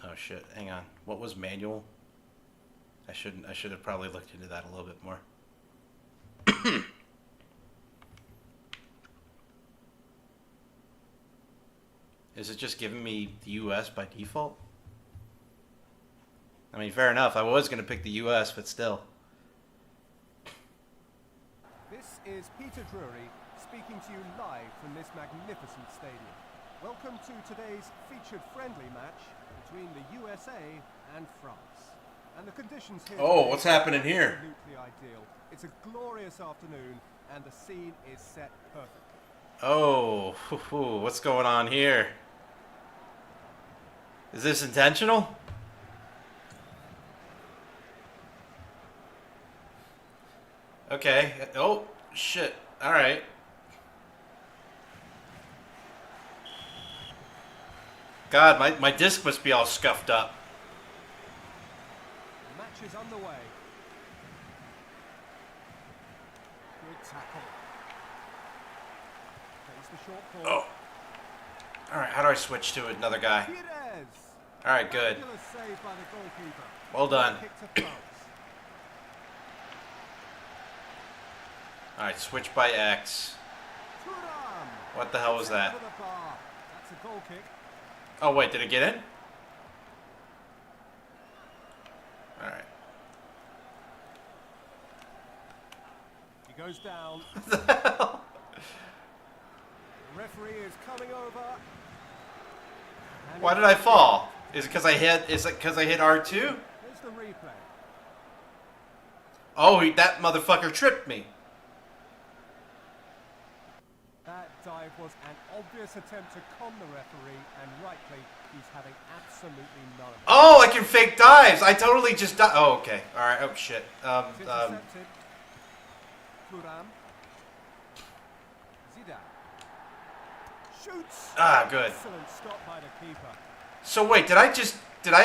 Oh shit! Hang on. What was manual? I should have probably looked into that a little bit more. Is it just giving me the US by default? I mean, fair enough. I was going to pick the US, but still. This is Peter Drury speaking to you live from this magnificent stadium. Welcome to today's featured friendly match between the USA and France. And the conditions here... Oh, what's happening here? Absolutely ideal. It's a glorious afternoon and the scene is set perfectly. Oh, what's going on here? Is this intentional? Okay. Oh, shit. All right. God, my disc must be all scuffed up. The match is underway. Good tackle. Plays the short ball. Oh. All right, how do I switch to another guy? All right, good. Save by the goalkeeper. Well done. Kick to All right, switch by X. What the hell was that? That's a goal kick. Oh, wait, did it get in? All right. He goes down. What the hell? The referee is coming over. Why did I fall? Is it because I hit? Is it because I hit R2? Here's the replay. Oh, that motherfucker tripped me. That dive was an obvious attempt to con the referee, and rightly, he's having absolutely none of it. Oh, I can fake dives. I totally just died. Oh, okay. All right. Oh shit. Intercepted. Thuram. Zidane. Shoots. Ah, good. Excellent stop by the keeper. So wait, did I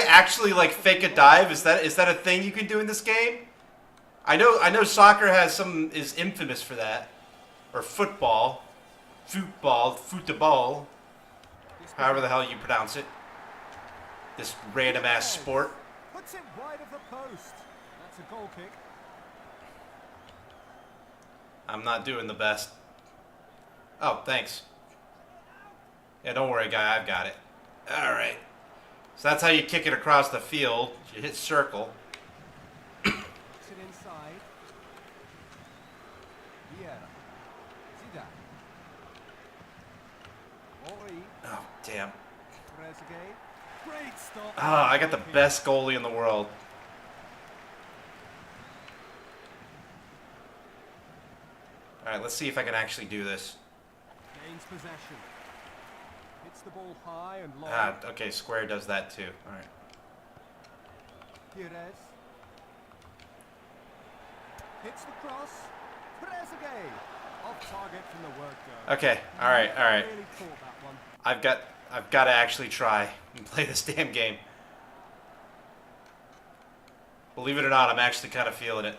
actually like fake a dive? Is that a thing you can do in this game? I know soccer is infamous for that, or football, football, however the hell you pronounce it. This random ass sport. Puts it wide of the post. That's a goal kick. I'm not doing the best. Oh, thanks. Yeah, don't worry, guy. I've got it. All right. So that's how you kick it across the field. You hit circle. Puts it inside. Vieira. Zidane. Ori. Oh, damn. Trezeguet. Great stop. Ah, I got the best goalie in the world. All right, let's see if I can actually do this. Gains possession. Hits the ball high and long. Ah, okay, square does that too. All right. Pires. Hits the cross. Trezeguet. Off target from the word go. Okay, all right. Really caught that one. I've got to actually try and play this damn game. Believe it or not, I'm actually kind of feeling it.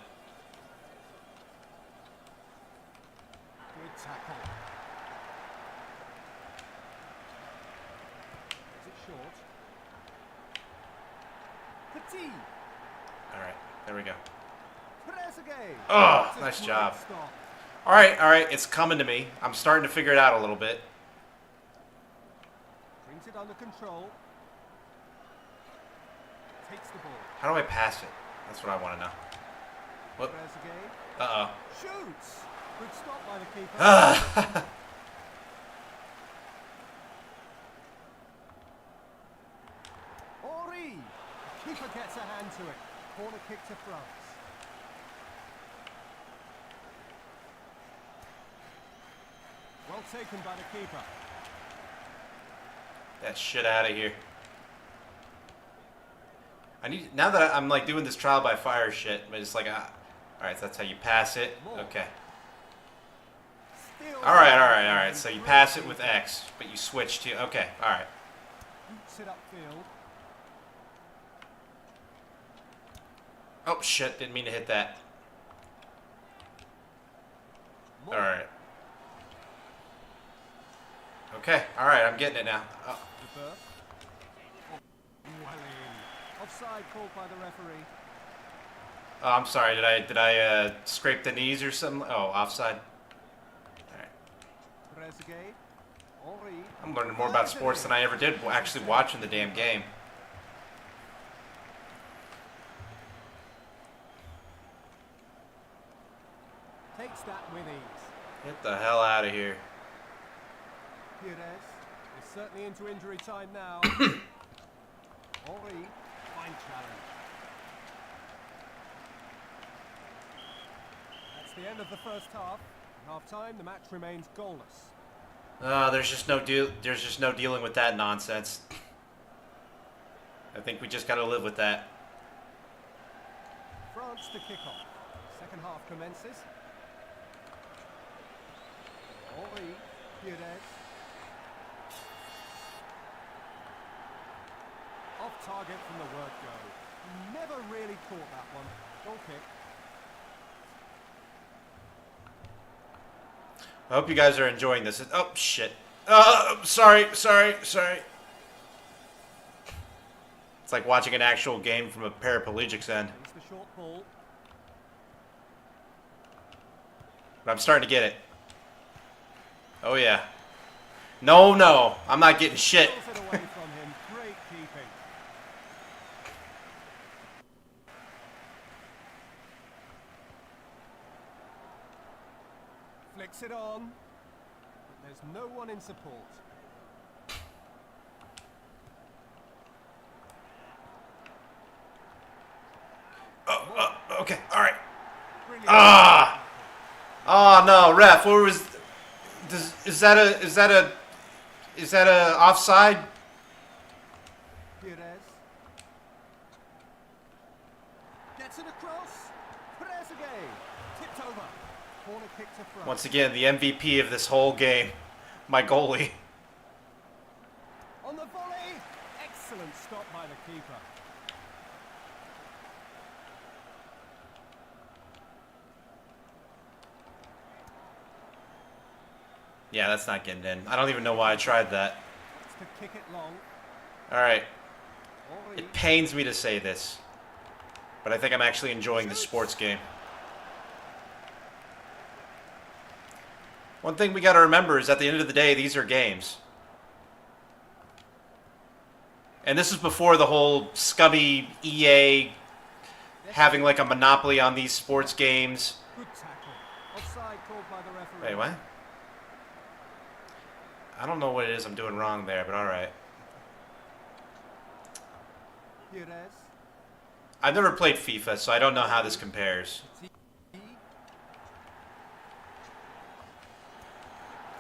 Good tackle. Is it short? Petit. All right, there we go. Trezeguet. Oh, nice job. All right, it's coming to me. I'm starting to figure it out a little bit. Brings it under control. Takes the ball. How do I pass it? That's what I want to know. What? Trezeguet. Uh-oh. Shoots. Good stop by the keeper. Ah. Ori. Keeper gets a hand to it. Corner kick to France. Well taken by the keeper. That shit out of here. I need, now that I'm like doing this trial by fire shit, but it's like, alright, so that's how you pass it. Okay. Alright. So you pass it with X, but you switch to, okay, alright. Sit upfield. Oh shit, didn't mean to hit that. Alright. Okay, alright, I'm getting it now. Oh. Offside called by the referee. Oh, I'm sorry. Did I scrape the knees or something? Oh, offside. All right. I'm learning more about sports than I ever did actually watching the damn game. Takes that with ease. Get the hell out of here. Pires is certainly into injury time now. Henri, fine challenge. That's the end of the first half. At half-time, the match remains goalless. There's just no dealing with that nonsense. I think we just got to live with that. France to kick off. Second half commences. Henri, Pires. Off target from the word go. Never really caught that one. Goal kick. I hope you guys are enjoying this. Oh, shit. Sorry. It's like watching an actual game from a paraplegic's end. It's the short ball. But I'm starting to get it. Oh, yeah. No. I'm not getting shit. Pulls it away from him. Great keeping. Flicks it on. But there's no one in support. Okay, alright. Oh no, ref, what was... Is that a offside? Pires. Gets it across. Pires again. Tipped over. Corner kick to France. Once again, the MVP of this whole game. My goalie. On the volley. Excellent stop by the keeper. Yeah, that's not getting in. I don't even know why I tried that. To kick it long. Alright. It pains me to say this, but I think I'm actually enjoying this sports game. One thing we got to remember is at the end of the day, these are games. And this is before the whole scummy EA having like a monopoly on these sports games. Good tackle. Offside called by the referee. Wait, what? I don't know what it is I'm doing wrong there, but alright. Pires. I've never played FIFA, so I don't know how this compares.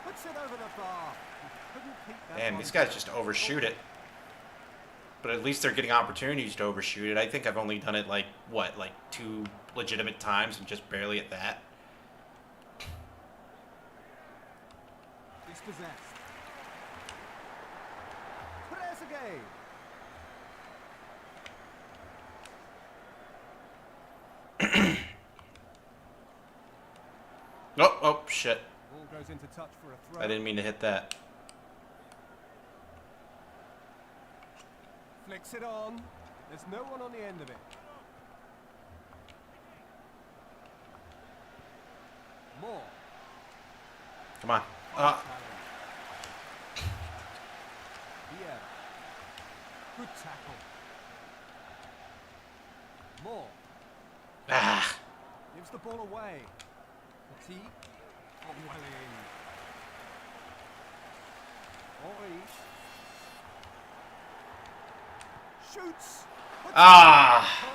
Puts it over the bar. Couldn't keep that Damn, one. these guys just overshoot it. But at least they're getting opportunities to overshoot it. I think I've only done it like, what, like 2 legitimate times and just barely at that. Dispossessed. Pires again. Oh, shit. Ball goes into touch for a throw. I didn't mean to hit that. Flicks it on. There's no one on the end of it. More. Come on. Yeah. Good tackle. More. Ah. Gives the ball away. Petit. Oh, well in. Henri. Shoots. Ah!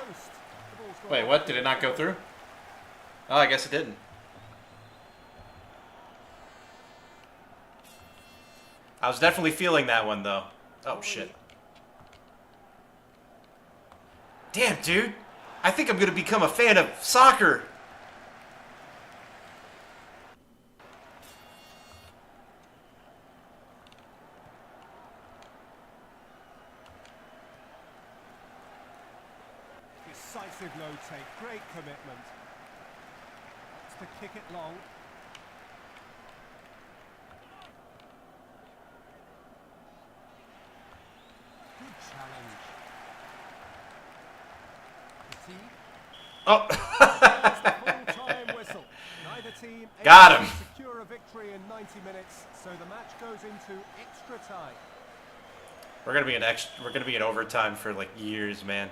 Wait, what? Did it not go through? Oh, I guess it didn't. I was definitely feeling that one, though. Oh, shit. Damn, dude. I think I'm going to become a fan of soccer. Decisive low take, great commitment. It's to kick it long. Good challenge. Petit. Oh. Full-time whistle. Neither team Got able him. to secure a victory in 90 minutes, so the match goes into extra time. We're gonna be in overtime for like years, man.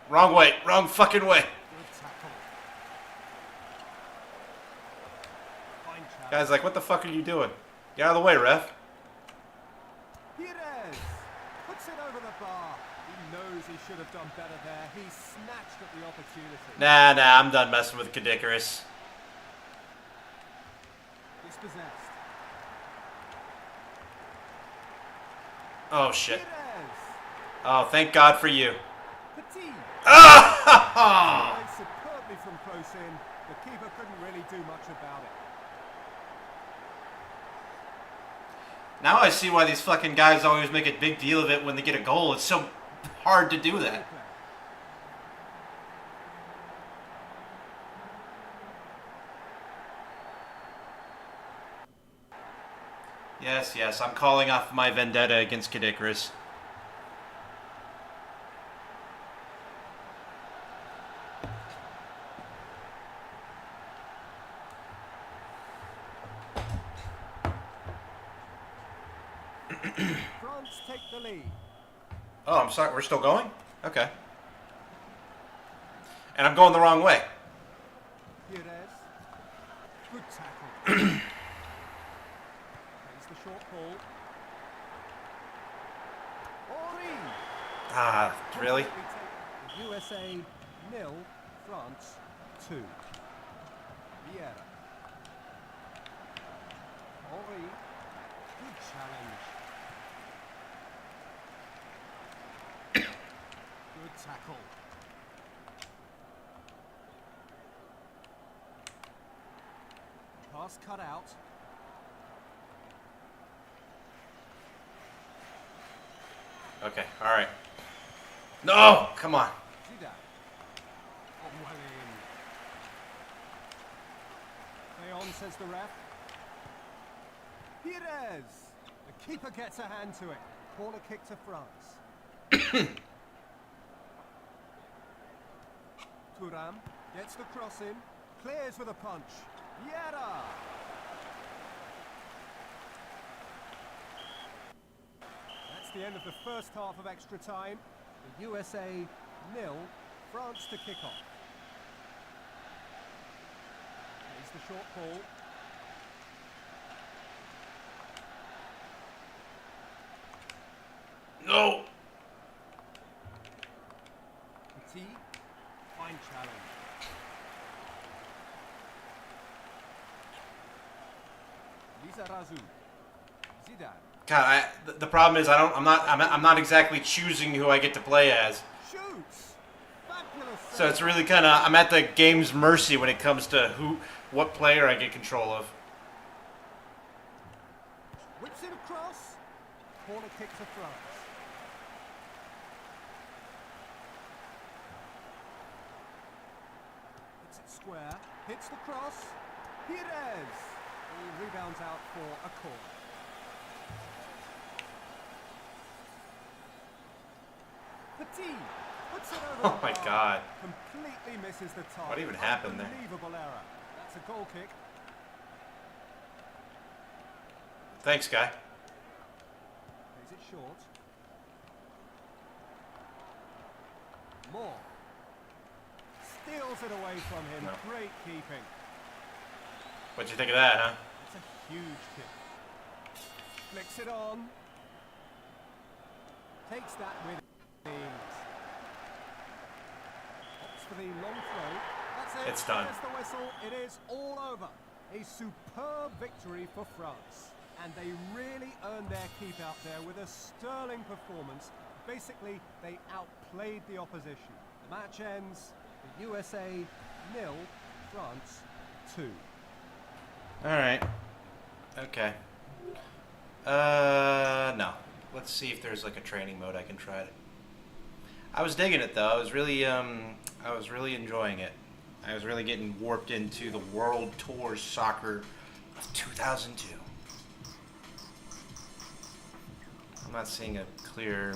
Wrong way. Wrong fucking way. Good tackle. Fine challenge. Guys, like, what the fuck are you doing? Get out of the way, ref. Pires puts it over the bar. He knows he should have done better there. He snatched at the opportunity. Nah, I'm done messing with Kadikarus. Dispossessed. Oh, shit. Pires. Oh, thank God for you. Petit. Ah! Played superbly from close in. The keeper couldn't really do much about it. Now I see why these fucking guys always make a big deal of it when they get a goal. It's so hard to do that. Yes, I'm calling off my vendetta against Kadikarus. France take the lead. Oh, I'm sorry. We're still going? Okay. And I'm going the wrong way. Pires. Good tackle. Plays the short ball. Ori. Ah, really? USA 0, France 2. Vieira. Ori. Good challenge. Good tackle. Pass cut out. Okay, alright. No! Come on. Zidane. Oh, well in. Play on, says the ref. Pires. The keeper gets a hand to it. Corner kick to France. Thuram gets the cross in. Clears with a punch. Yera. That's the end of the first half of extra time. The USA 0, France to kick off. Here's the short ball. No! Petit. Fine challenge. Lizarazu. Zidane. God, the problem is I'm not exactly choosing who I get to play as. Shoots. Fabulous. So it's really kind of, I'm at the game's mercy when it comes to what player I get control of. Whips it across. Corner kick to France. Hits it square. Hits the cross. Pires. He rebounds out for a corner. Petit puts it over. Oh my God. Completely misses the target. What even happened there? Unbelievable error. That's a goal kick. Thanks, guy. Plays it short. More. Steals it away from him. No. Great keeping. What'd you think of that, huh? It's a huge kick. Flicks it on. Takes that with the long throw. That's it. It's done. There's the whistle. It is all over. A superb victory for France. And they really earned their keep out there with a sterling performance. Basically, they outplayed the opposition. The match ends, the USA 0, France 2. Alright. Okay. No. Let's see if there's like a training mode I can try it. I was digging it though. I was really enjoying it. I was really getting warped into the World Tour Soccer of 2002. I'm not seeing a clear...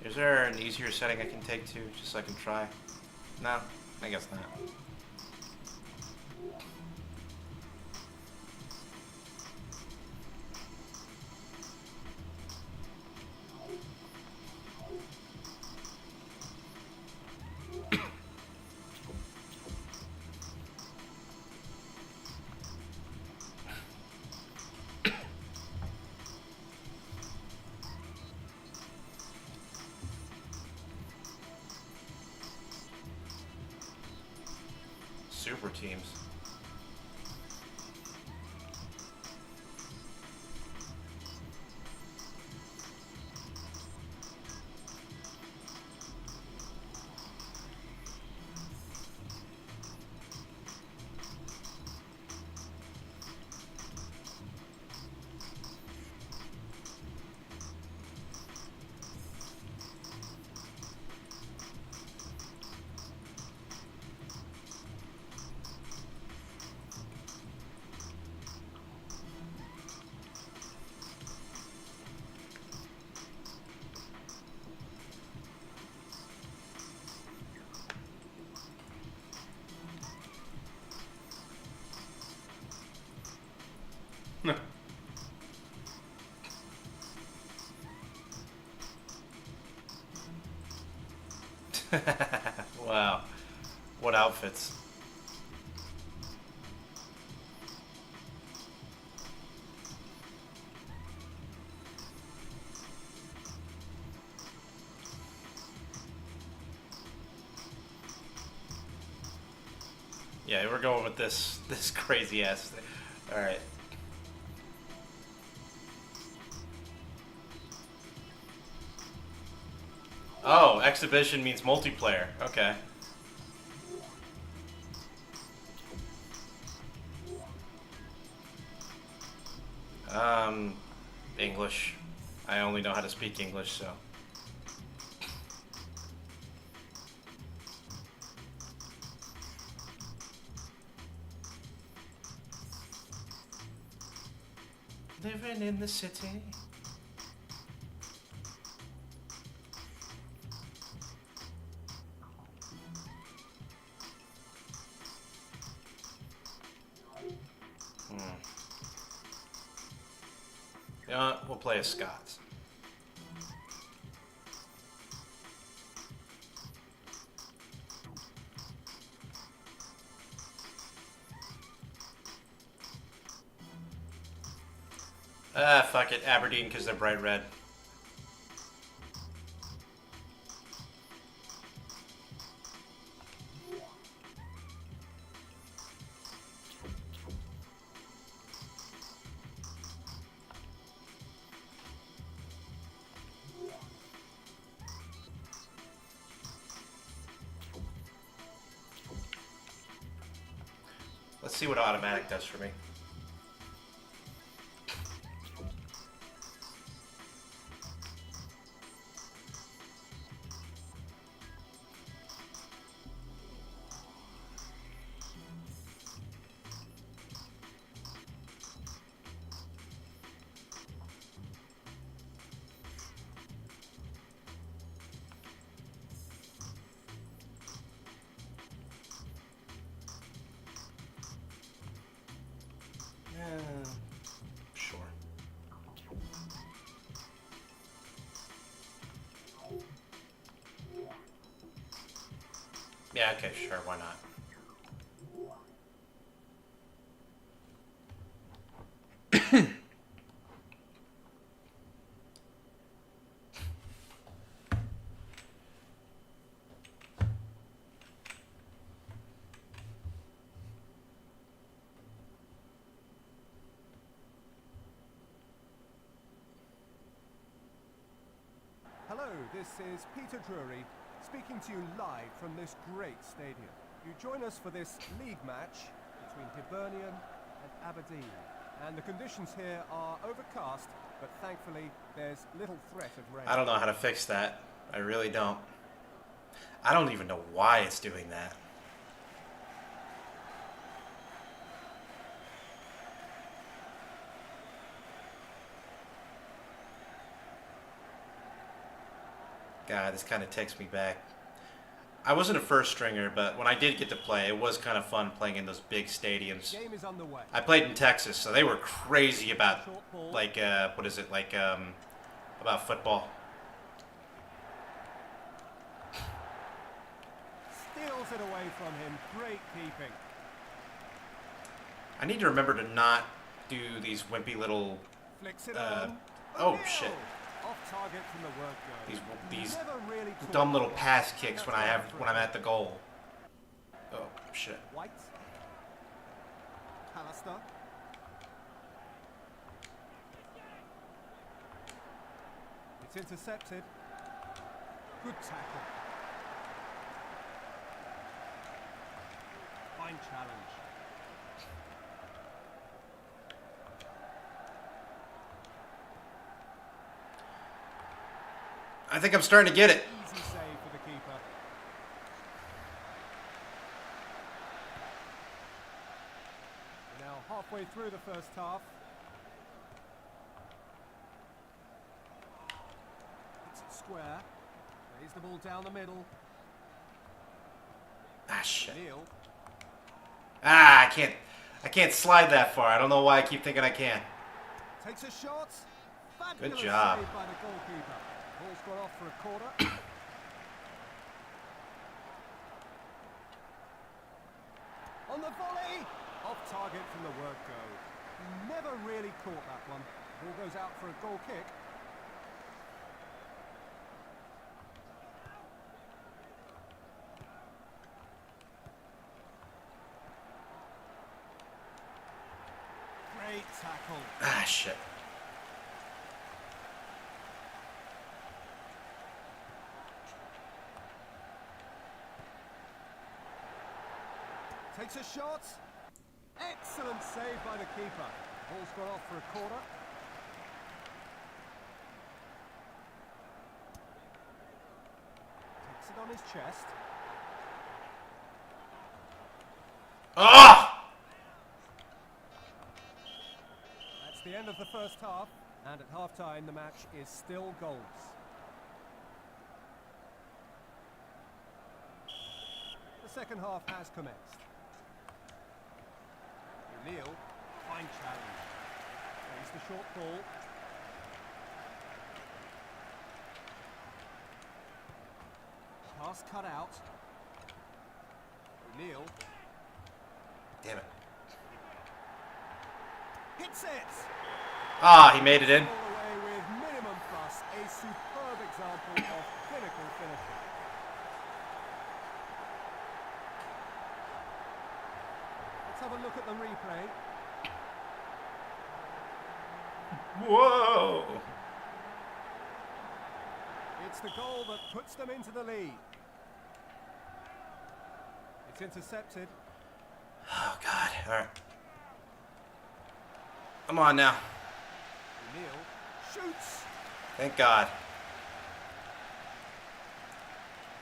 Is there an easier setting I can take to, just so I can try? No, I guess not. Super teams. Wow. What outfits. Yeah, we're going with this crazy ass thing. All right. Oh, exhibition means multiplayer. Okay. English. I only know how to speak English, so. Living in the city. We'll play as Scots. Fuck it, Aberdeen, because they're bright red. Let's see what automatic does for me. Sure. Yeah, okay, sure, why not? this is Peter Drury, speaking to you live from this great stadium. You join us for this league match between Hibernian and Aberdeen. And the conditions here are overcast, but thankfully there's little threat of rain. I don't know how to fix that. I really don't. I don't even know why it's doing that. God, this kind of takes me back. I wasn't a first stringer, but when I did get to play, it was kind of fun playing in those big stadiums. Game is underway. I played in Texas, so they were crazy about, like, what is it, like, about football. Steals it away from him. Great keeping. I need to remember to not do these wimpy little, Flicks it on. oh shit. Off target from the work goal. These Never really dumb little pass kicks when I'm at the goal. Oh shit. White. Pallister. It's intercepted. Good tackle. Fine challenge. I think I'm starting to get it. Easy save for the keeper. We're now halfway through the first half. Hits it square. Lays the ball down the middle. Ah shit. Neil. Ah, I can't slide that far. I don't know why I keep thinking I can. Takes a shot. Good Fabulous job. save by the goalkeeper. Ball's gone off for a corner. On the volley! Off target from the work go. He never really caught that one. Ball goes out for a goal kick. Great tackle. Ah shit. Takes a shot. Excellent save by the keeper. Ball's gone off for a corner. Takes it on his chest. Ah! That's the end of the first half. And at half-time, the match is still goals. The second half has commenced. Neil, fine challenge. Plays the short ball. Pass cut out. O'Neal. Damn it. Hits it! Ah, he made it in. All away with minimum fuss. A superb example of clinical finishing. Let's have a look at the replay. Whoa! It's the goal that puts them into the lead. It's intercepted. Oh god. All right. Come on now. O'Neal shoots. Thank God.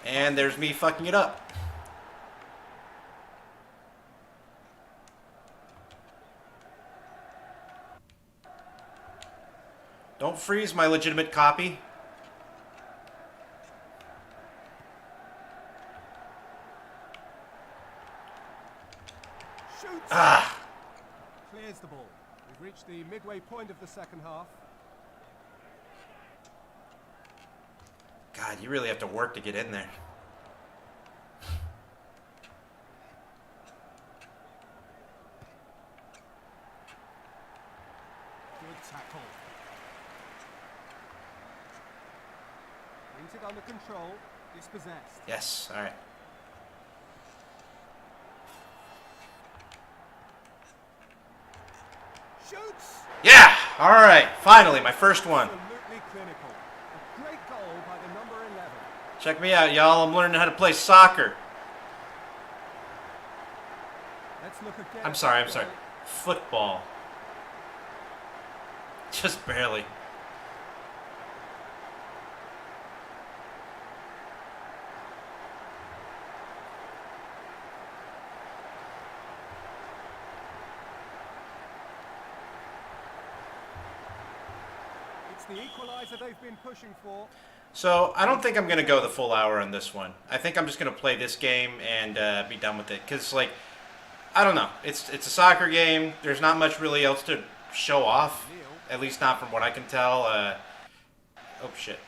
And there's me fucking it up. Don't freeze my legitimate copy. Shoots. Ah! Clears the ball. We've reached the midway point of the second half. God, you really have to work to get in there. Good tackle. Brings it under control. Dispossessed. Yes, all right. Shoots. Yeah! All right, finally, my first one. Absolutely clinical. A great goal by the number 11. Check me out, y'all. I'm learning how to play soccer. Let's look again. I'm sorry. Football. Just barely. It's the equalizer they've been pushing for. So, I don't think I'm going to go the full hour on this one. I think I'm just going to play this game and be done with it. Because, like, I don't know. It's a soccer game. There's not much really else to show off. At least not from what I can tell. Oh, shit.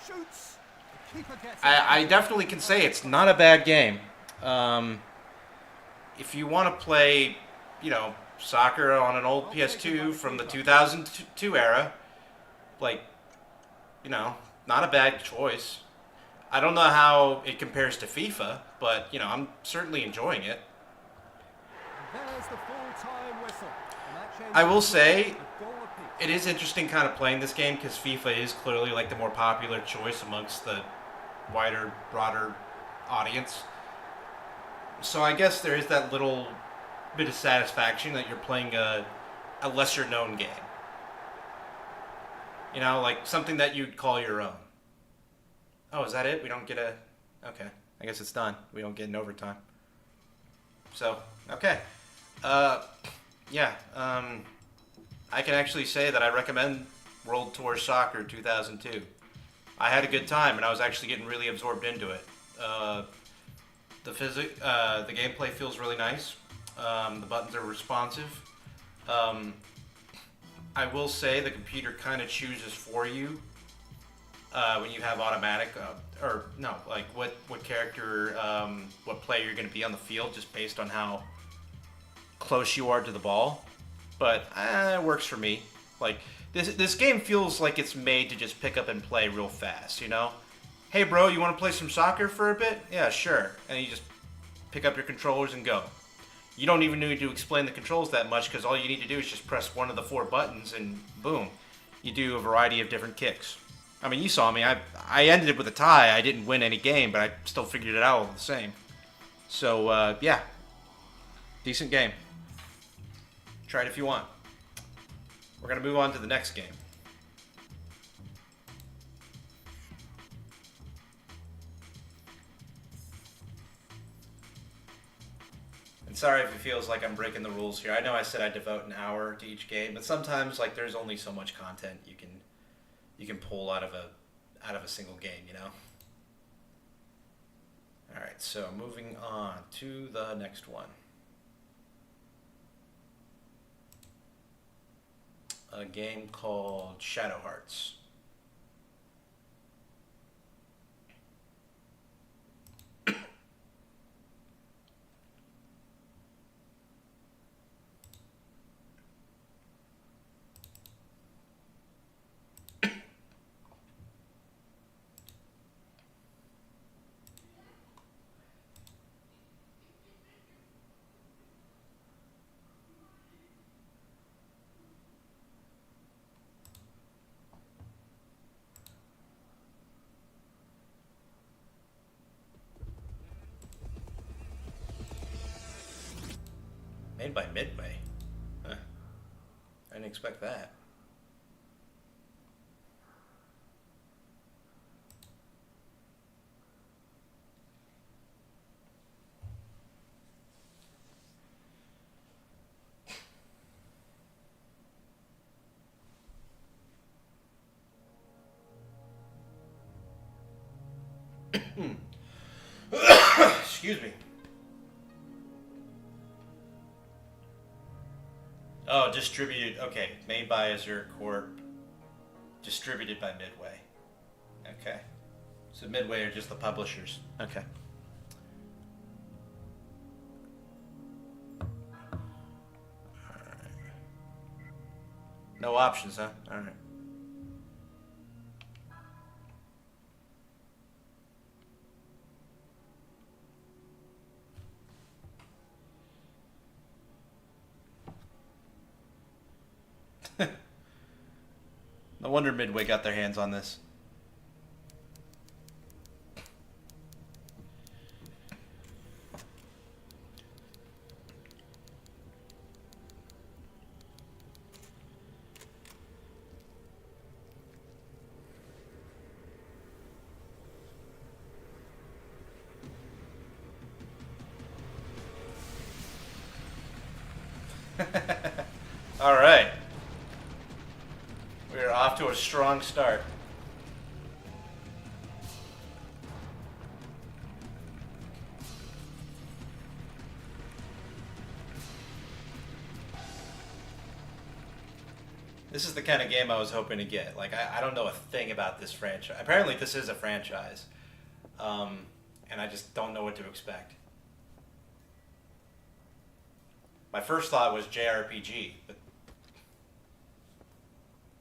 Shoots. The keeper gets I definitely can say it's not a bad game. If you want to play, you know, soccer on an old PS2 from the 2002 era, like, you know, not a bad choice. I don't know how it compares to FIFA, but, you know, I'm certainly enjoying it. There's the full-time whistle. I will say, it is interesting kind of playing this game because FIFA is clearly like the more popular choice amongst the wider, broader audience. So I guess there is that little bit of satisfaction that you're playing a lesser-known game. You know, like something that you'd call your own. Oh, is that it? We don't get a... Okay. I guess it's done. We don't get an overtime. So, okay. Yeah. I can actually say that I recommend World Tour Soccer 2002. I had a good time, and I was actually getting really absorbed into it. The gameplay feels really nice. The buttons are responsive. I will say the computer kind of chooses for you when you have automatic, or no, like what character, what player you're going to be on the field, just based on how close you are to the ball. But it works for me. Like this game feels like it's made to just pick up and play real fast. You know, hey bro, you want to play some soccer for a bit? Yeah, sure. And you just pick up your controllers and go. You don't even need to explain the controls that much because all you need to do is just press one of the 4 buttons and boom, you do a variety of different kicks. I mean, you saw me. I ended it with a tie. I didn't win any game, but I still figured it out all the same. So, yeah. Decent game. Try it if you want. We're going to move on to the next game. And sorry if it feels like I'm breaking the rules here. I know I said I'd devote an hour to each game, but sometimes like there's only so much content you can pull out of a single game, you know. All right, so moving on to the next one. A game called Shadow Hearts. Made by Midway. Huh. I didn't expect that. Excuse me. Oh, distributed. Okay, made by Azure Corp. Distributed by Midway. Okay. So Midway are just the publishers. Okay. Alright. No options, huh? Alright. No wonder Midway got their hands on this. All right. We're off to a strong start. This is the kind of game I was hoping to get. Like, I don't know a thing about this franchise. Apparently, this is a franchise. And I just don't know what to expect. My first thought was JRPG, but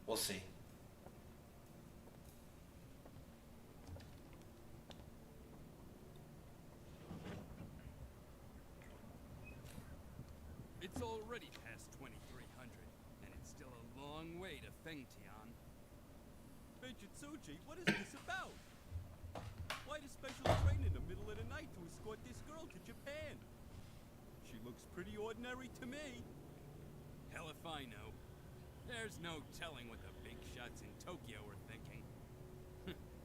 we'll see. It's already past 2300, and it's still a long way to Fengtian. Hey, Jitsuji, what is this about? Why the special train in the middle of the night to escort this girl to Japan? She looks pretty ordinary to me. Hell if I know. There's no telling what the big shots in Tokyo are thinking.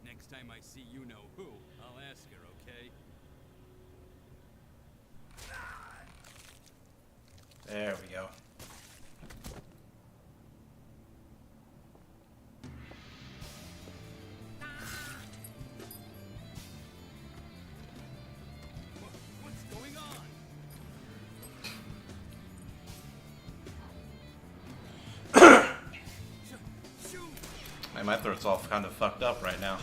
Next time I see you-know-who, I'll ask her, okay? There we go. What's going on? Man, my throat's all kind of fucked up right now.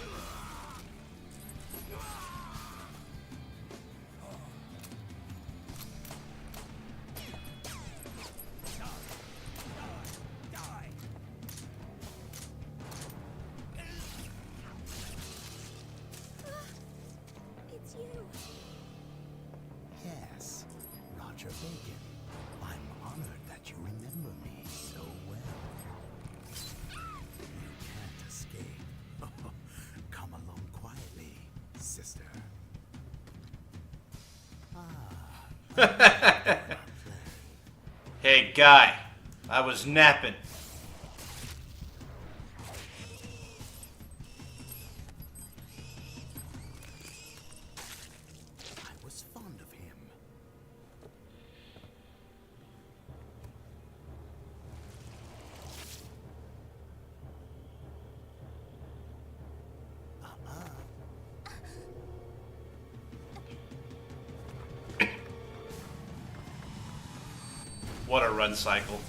It's you. Yes, Roger Bacon. I'm honored that you remember me so well. You can't escape. Come along quietly, sister. Hey, guy. I was napping. I was fond of him. What a run cycle.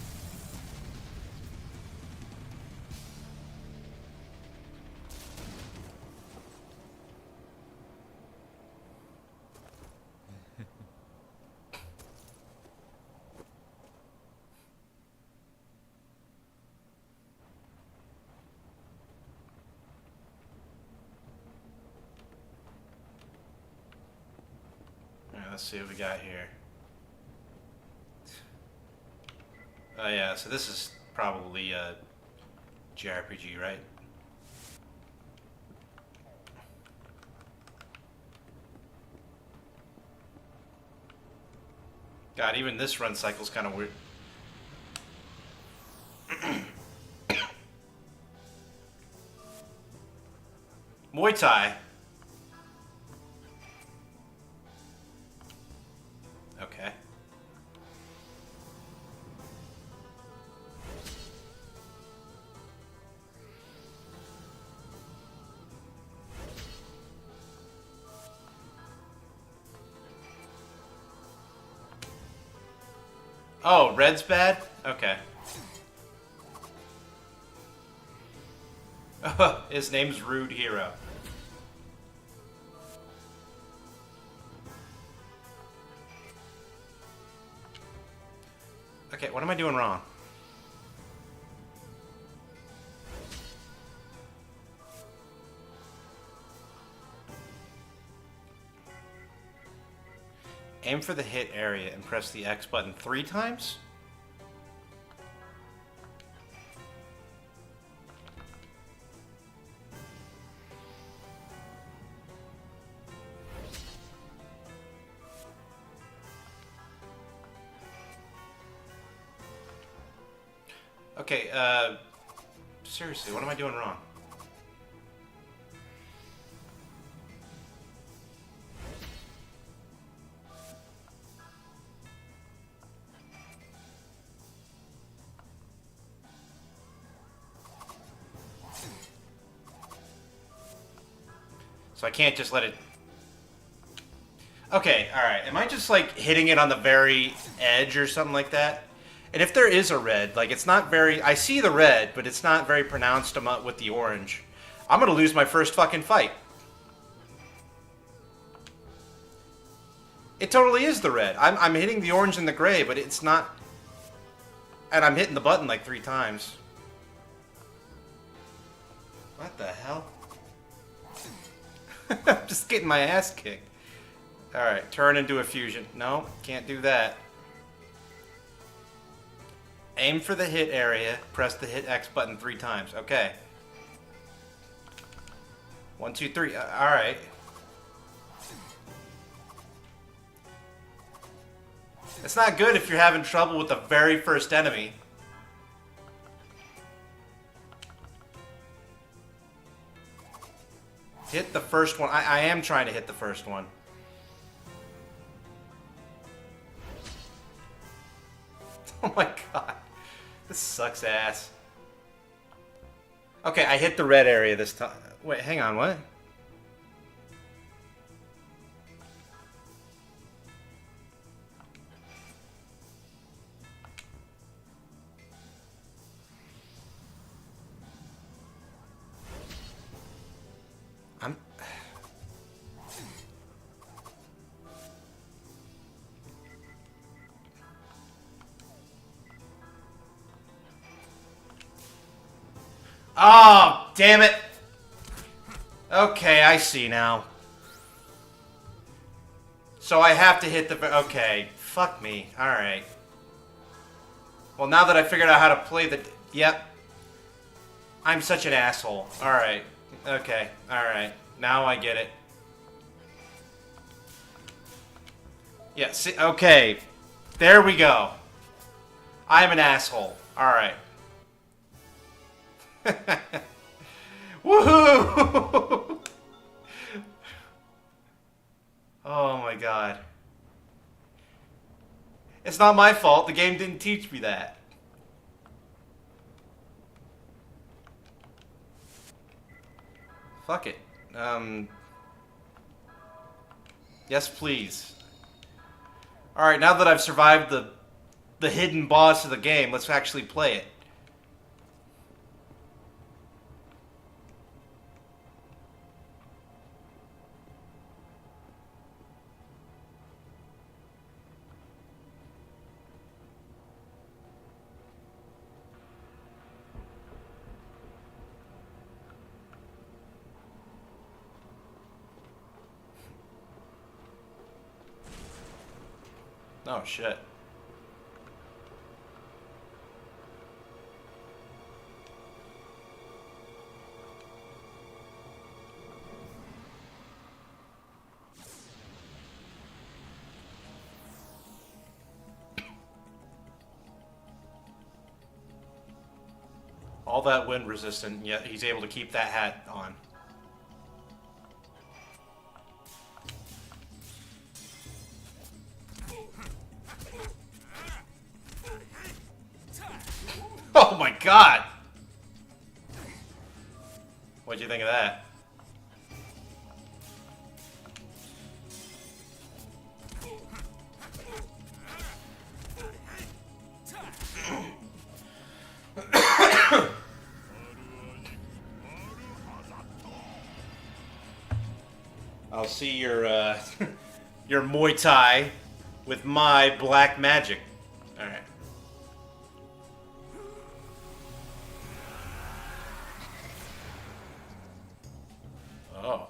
Alright, let's see what we got here. Oh yeah, so this is probably a JRPG, right? God, even this run cycle's kind of weird. Muay Thai. Okay. Oh, red's bad? Okay. His name's Rude Hero. Okay, what am I doing wrong? Aim for the hit area and press the X button 3 times? Okay, seriously, what am I doing wrong? So I can't just let it... Okay, alright. Am I just, like, hitting it on the very edge or something like that? And if there is a red, like, it's not very... I see the red, but it's not very pronounced with the orange. I'm gonna lose my first fucking fight. It totally is the red. I'm hitting the orange and the gray, but it's not... And I'm hitting the button like 3 times. What the hell? I'm just getting my ass kicked. Alright, turn into a fusion. No, can't do that. Aim for the hit area. Press the hit X button 3 times. Okay. 1, 2, 3. Alright. It's not good if you're having trouble with the very first enemy. Hit the first one. I am trying to hit the first one. Oh my god. This sucks ass. Okay, I hit the red area this time. Wait, hang on, what? I'm... Oh, damn it. Okay, I see now. So I have to hit the... Okay, fuck me. Alright. Well, now that I figured out how to play the... Yep. I'm such an asshole. Alright. Okay, alright. Now I get it. Yeah, see... Okay. There we go. I'm an asshole. Alright. Woohoo! Oh my god. It's not my fault. The game didn't teach me that. Fuck it. Yes, please. Alright, now that I've survived the hidden boss of the game, let's actually play it. Oh, shit. All that wind resistant, yet he's able to keep that hat on. Oh my god! What'd you think of that? I'll see your your Muay Thai with my black magic. All right. Oh.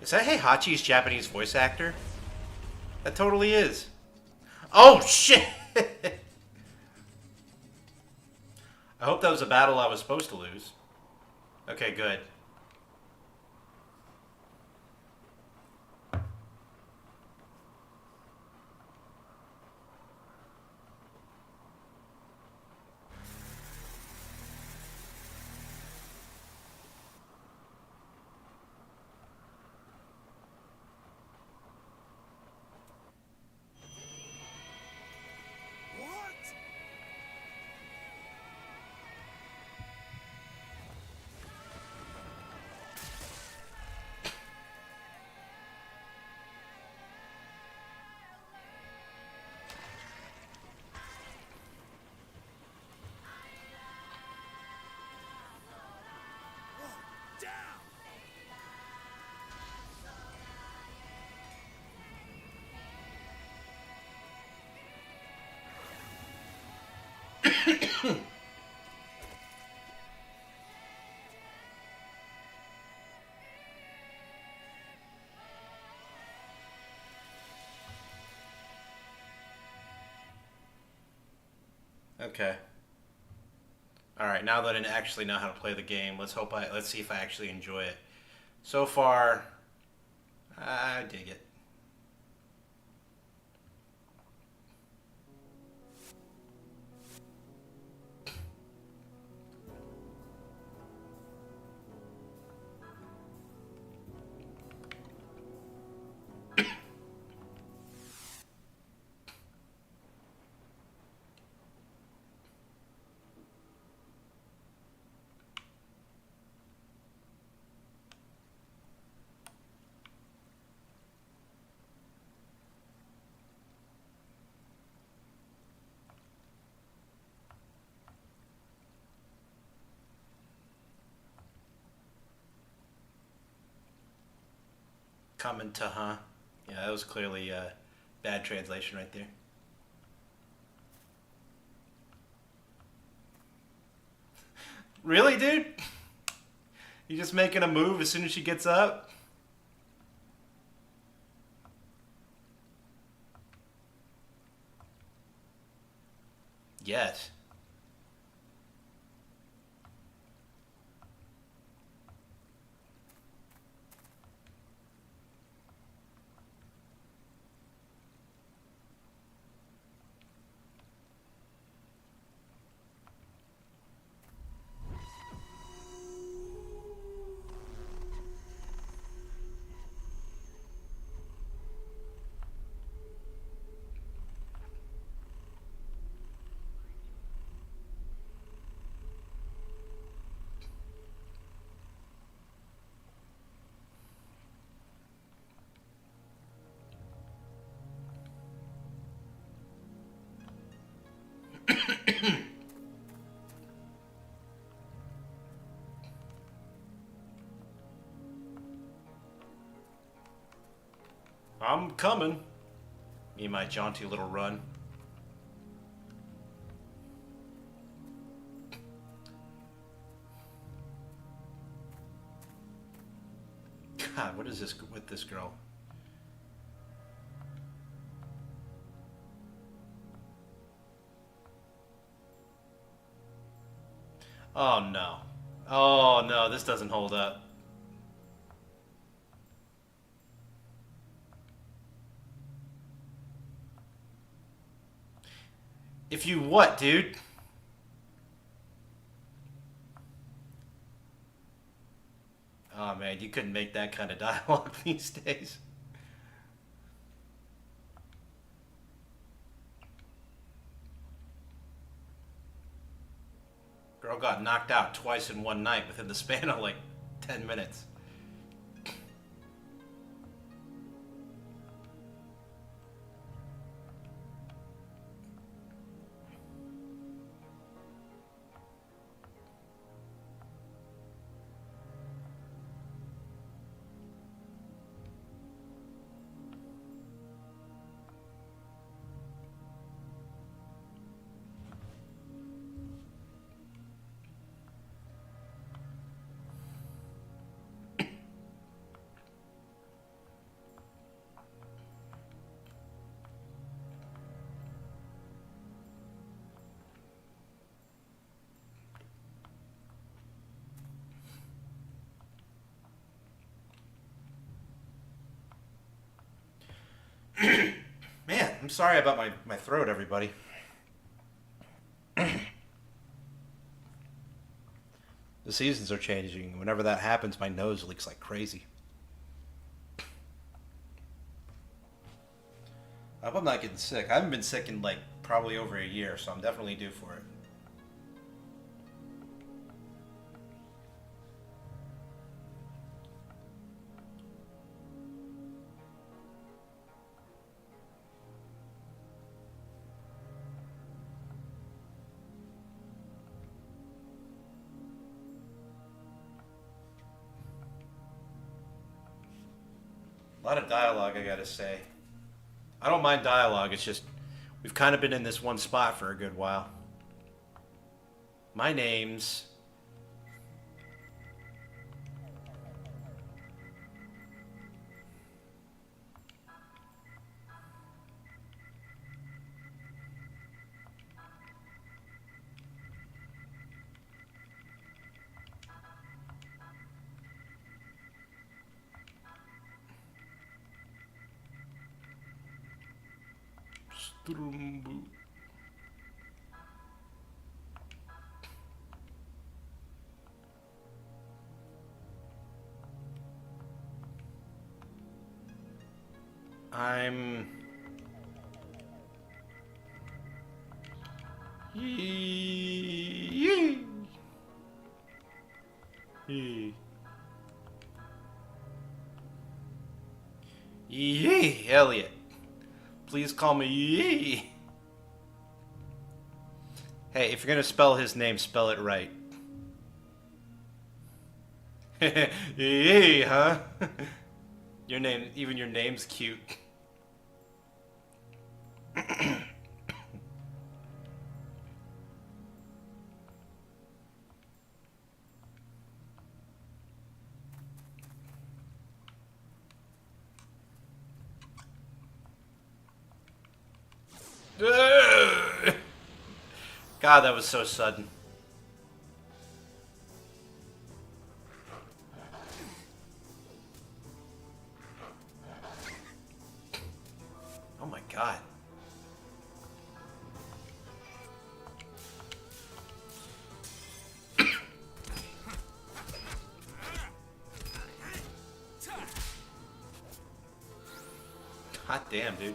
Is that Heihachi's Japanese voice actor? That totally is. Oh, shit! I hope that was a battle I was supposed to lose. Okay, good. Okay. Alright, now that I actually know how to play the game, let's see if I actually enjoy it. So far, I dig it. Coming to, huh? Yeah, that was clearly a bad translation right there. Really, dude? You just making a move as soon as she gets up? Yet. I'm coming. Me and my jaunty little run. God, what is this with this girl? Oh no. Oh no, this doesn't hold up. If you what, dude? Oh man, you couldn't make that kind of dialogue these days. Girl got knocked out twice in one night within the span of like 10 minutes. I'm sorry about my throat, everybody. The seasons are changing. Whenever that happens, my nose leaks like crazy. I hope I'm not getting sick. I haven't been sick in like probably over a year, so I'm definitely due for it. A lot of dialogue, I gotta say. I don't mind dialogue, it's just we've kind of been in this one spot for a good while. My name's... I'm... Yee, Elliot. Please call me Yee. Hey, if you're gonna spell his name, spell it right. Yee, huh? Your name, even your name's cute. God, that was so sudden. Oh my God. Hot damn, dude.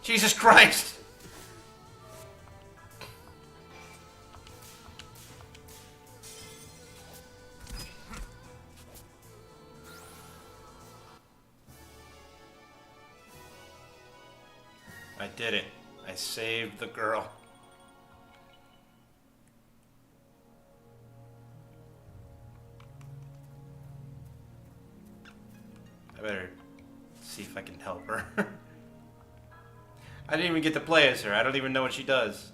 Jesus Christ! I did it. I saved the girl. I better see if I can help her. I didn't even get to play as her. I don't even know what she does.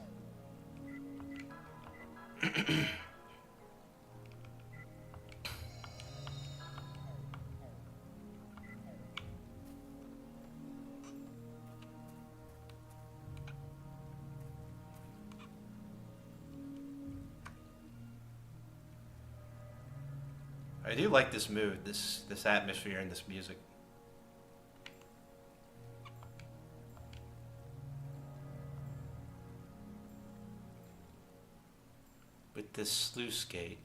I do like this mood, this atmosphere, and this music. With this sluice gate.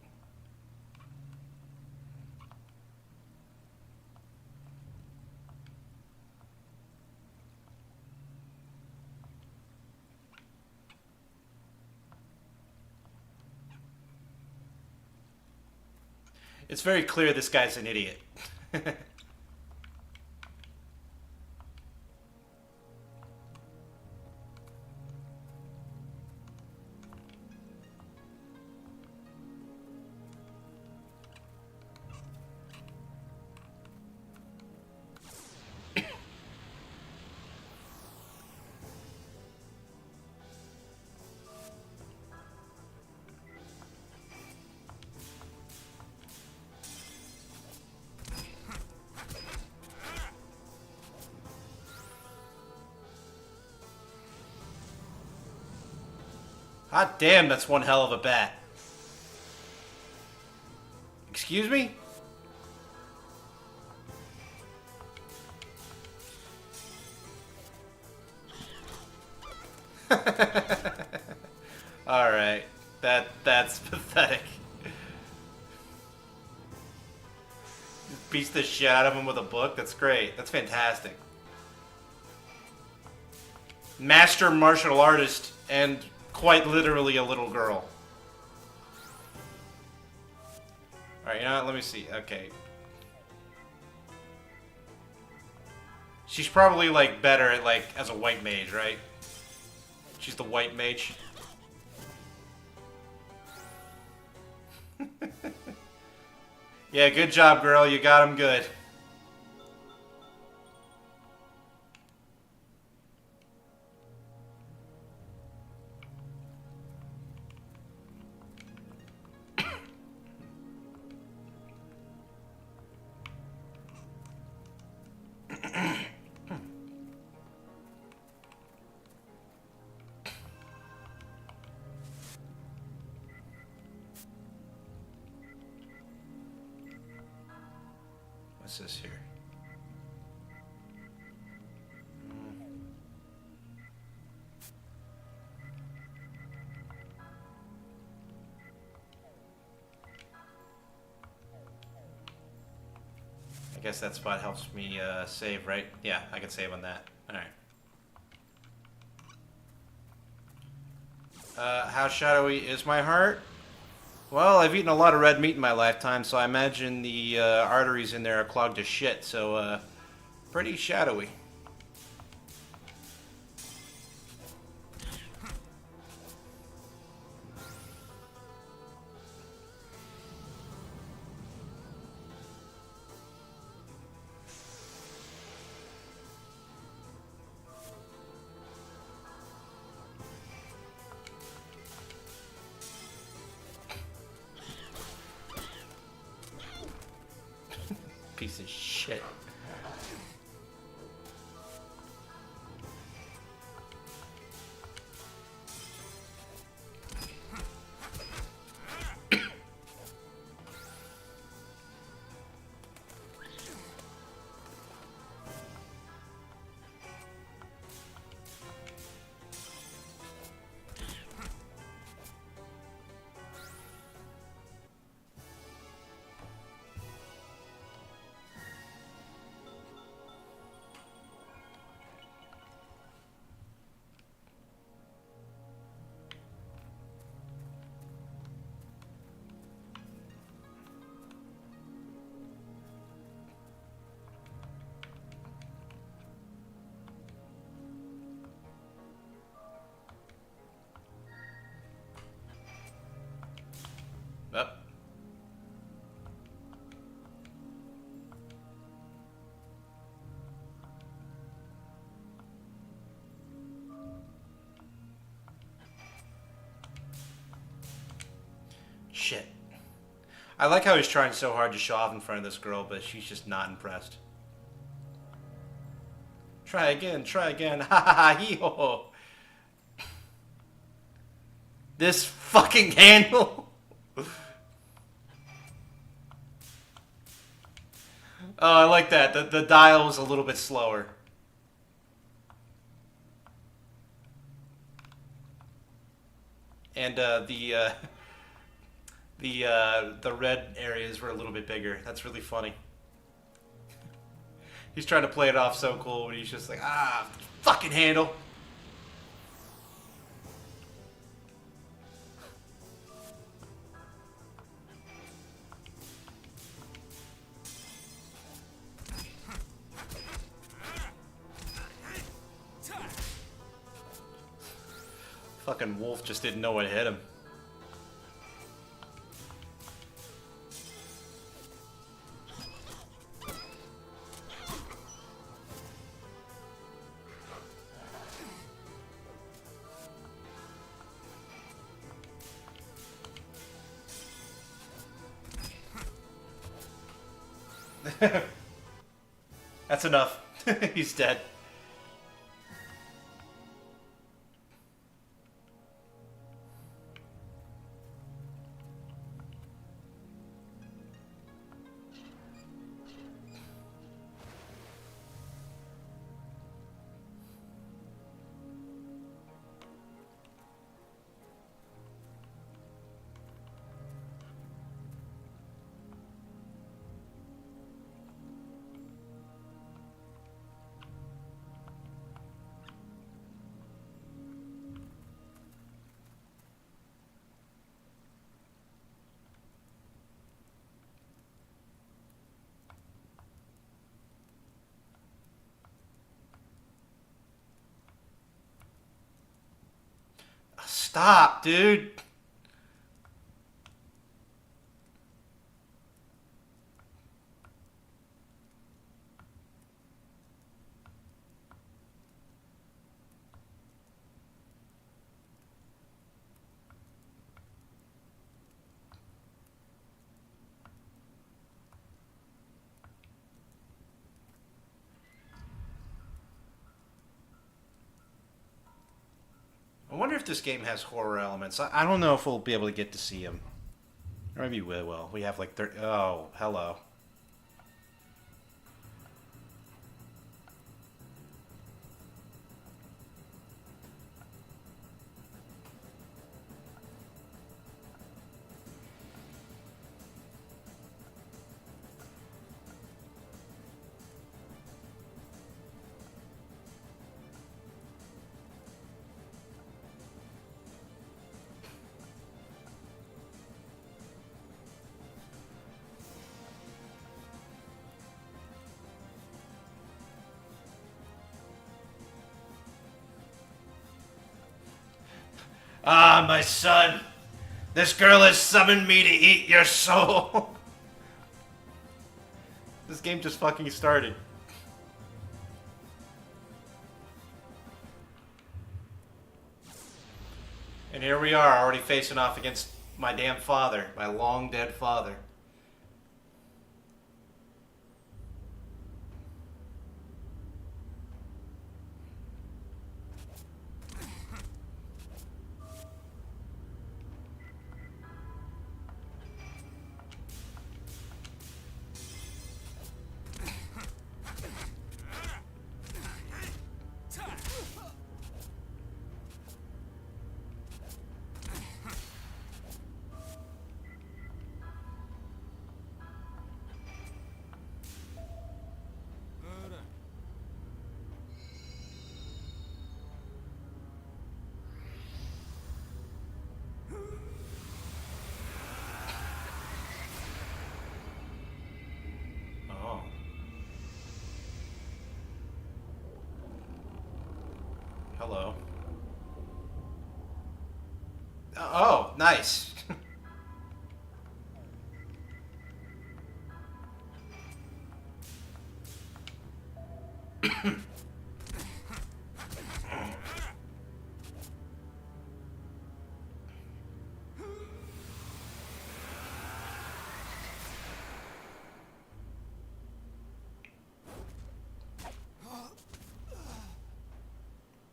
It's very clear this guy's an idiot. Hot damn, that's one hell of a bat. Excuse me? Alright. That's pathetic. Beats the shit out of him with a book? That's great. That's fantastic. Master martial artist and quite literally a little girl. Alright, you know what? Let me see. Okay. She's probably, like, better at, like, as a white mage, right? She's the white mage. Yeah, good job, girl. You got him good. What's this here? I guess that spot helps me save, right? Yeah, I can save on that. Alright. How shadowy is my heart? Well, I've eaten a lot of red meat in my lifetime, so I imagine the arteries in there are clogged to shit, so pretty shadowy. Piece of shit. Up. Shit. I like how he's trying so hard to show off in front of this girl, but she's just not impressed. Try again, try again. Ha ha ha, hee ho ho. This fucking handle. Oh, I like that. The dial was a little bit slower. And the red areas were a little bit bigger. That's really funny. He's trying to play it off so cool, but he's just like, ah, fucking handle. Fucking wolf just didn't know what hit him. That's enough. He's dead. Stop, dude. I wonder if this game has horror elements. I don't know if we'll be able to get to see them. Or maybe we will. We have like 30... Oh, hello. Ah, my son. This girl has summoned me to eat your soul. This game just fucking started. And here we are, already facing off against my damn father, my long dead father. Hello. Oh, nice.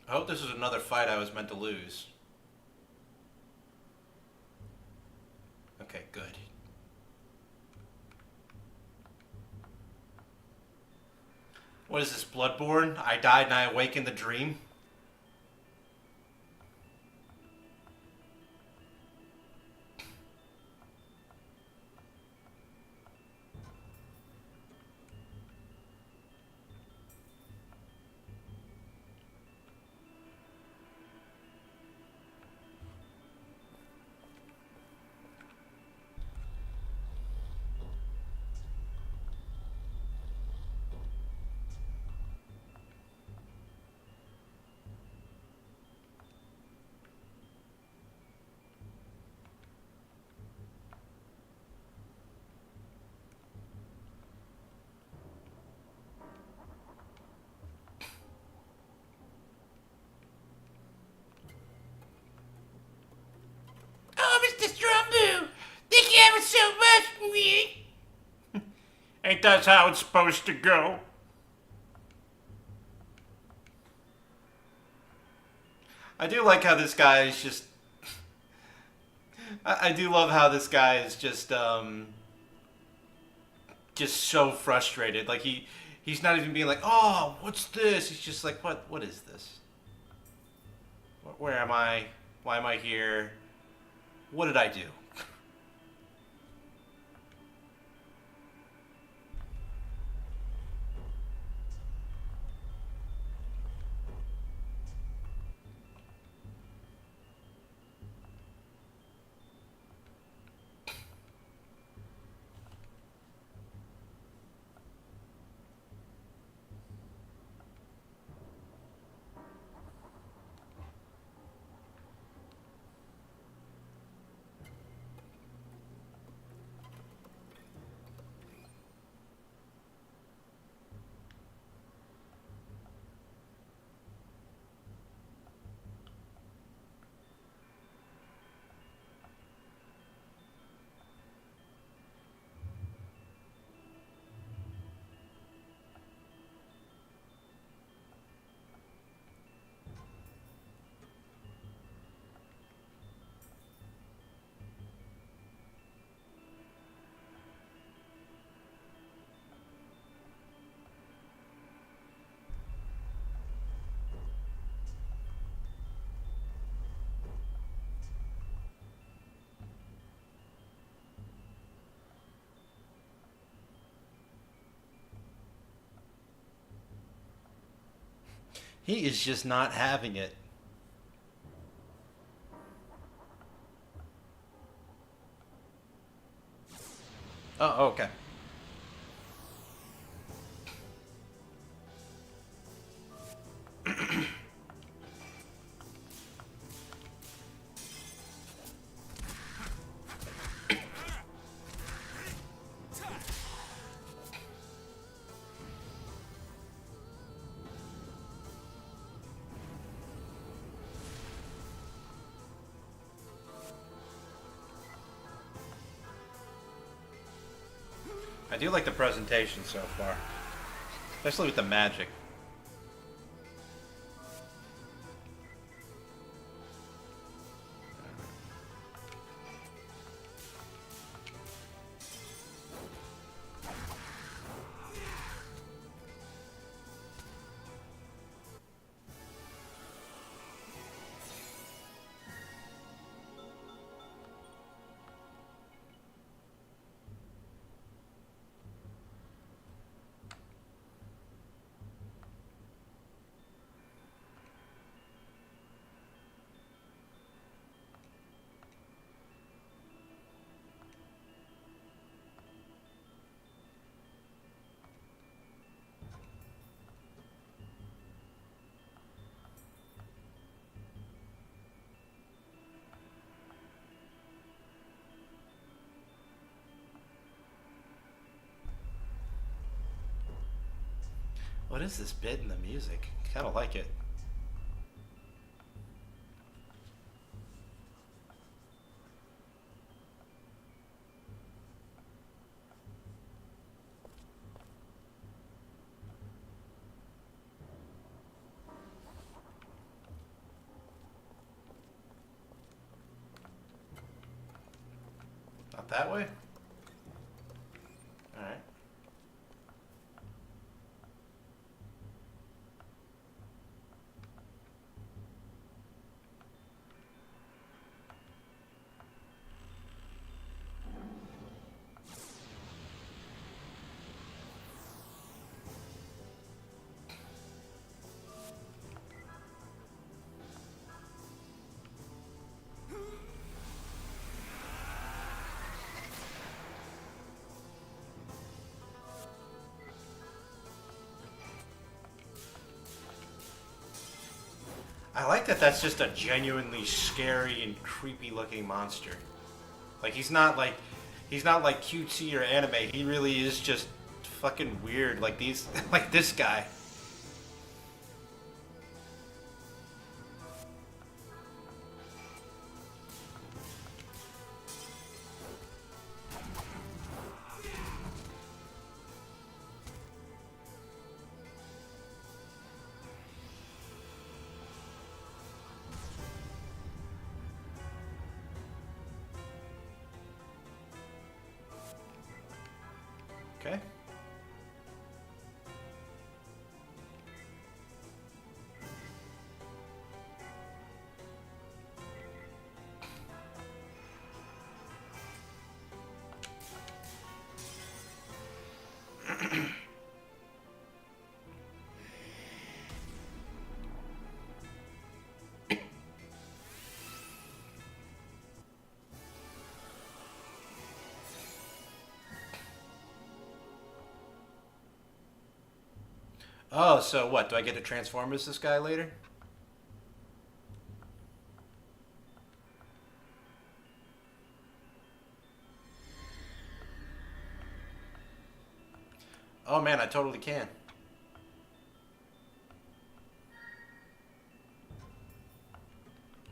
I hope this is another fight I was meant to lose. Okay, good. What is this, Bloodborne? I died and I awake in the dream? Thank you ever so much, me. Ain't that how it's supposed to go? I do like how this guy is just... I do love how this guy is just so frustrated. Like, he's not even being like, oh, what's this? He's just like, what is this? Where am I? Why am I here? What did I do? He is just not having it. Oh, okay. I do like the presentation so far, especially with the magic. What is this bit in the music? Kind of like it. Not that way? Alright. I like that that's just a genuinely scary and creepy looking monster. Like he's not like cutesy or anime. He really is just fucking weird like these like this guy. Okay. Oh, so what? Do I get to transform as this guy later? Oh man, I totally can.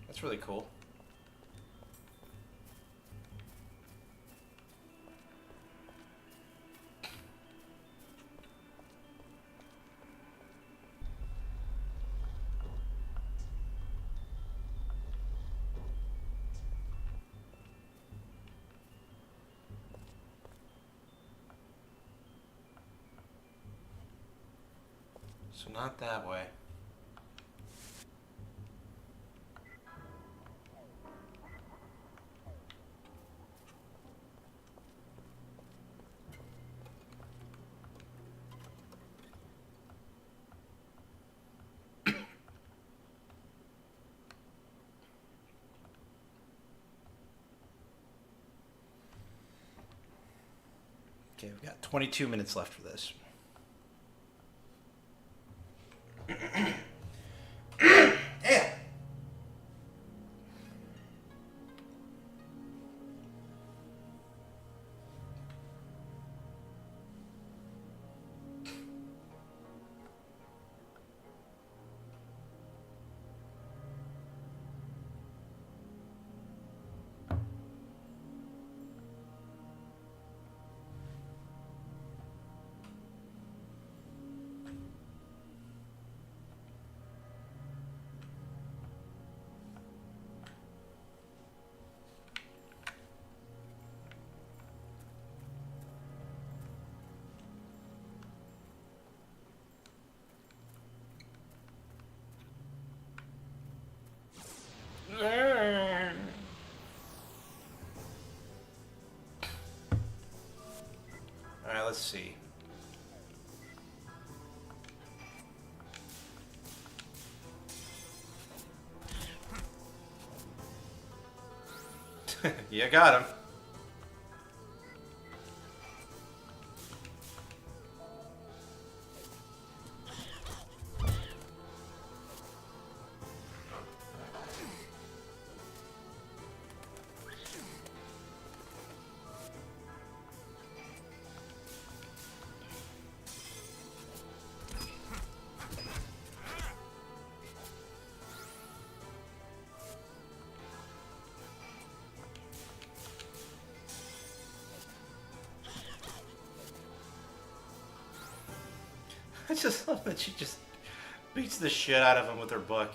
That's really cool. So not that way. Okay, we've got 22 minutes left for this. Yeah. Alright, let's see. You got him. I just love that she just beats the shit out of him with her book.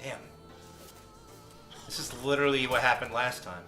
Damn. This is literally what happened last time.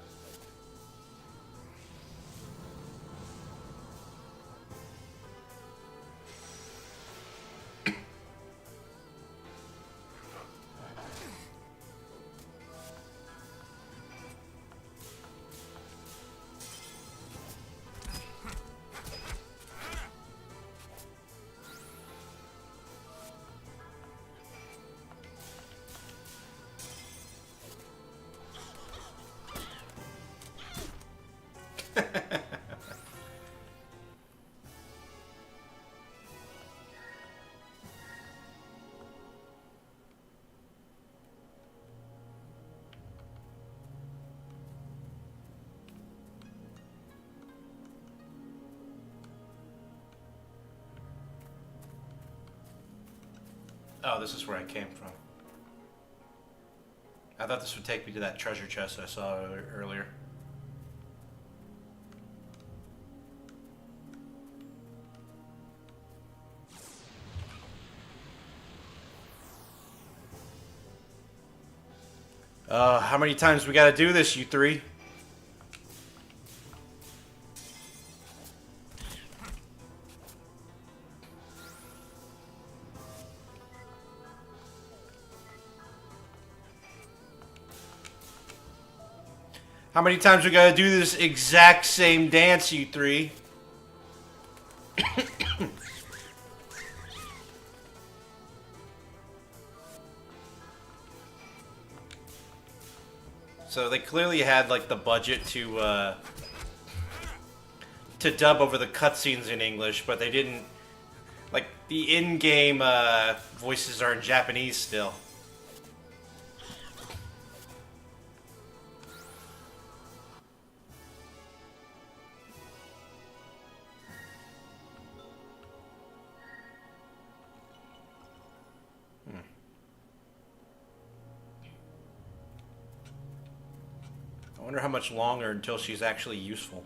Oh, this is where I came from. I thought this would take me to that treasure chest I saw earlier. How many times we gotta do this, you three? How many times we gotta do this exact same dance, you three? So they clearly had like the budget to dub over the cutscenes in English, but they didn't. Like the in-game voices are in Japanese still. I wonder how much longer until she's actually useful.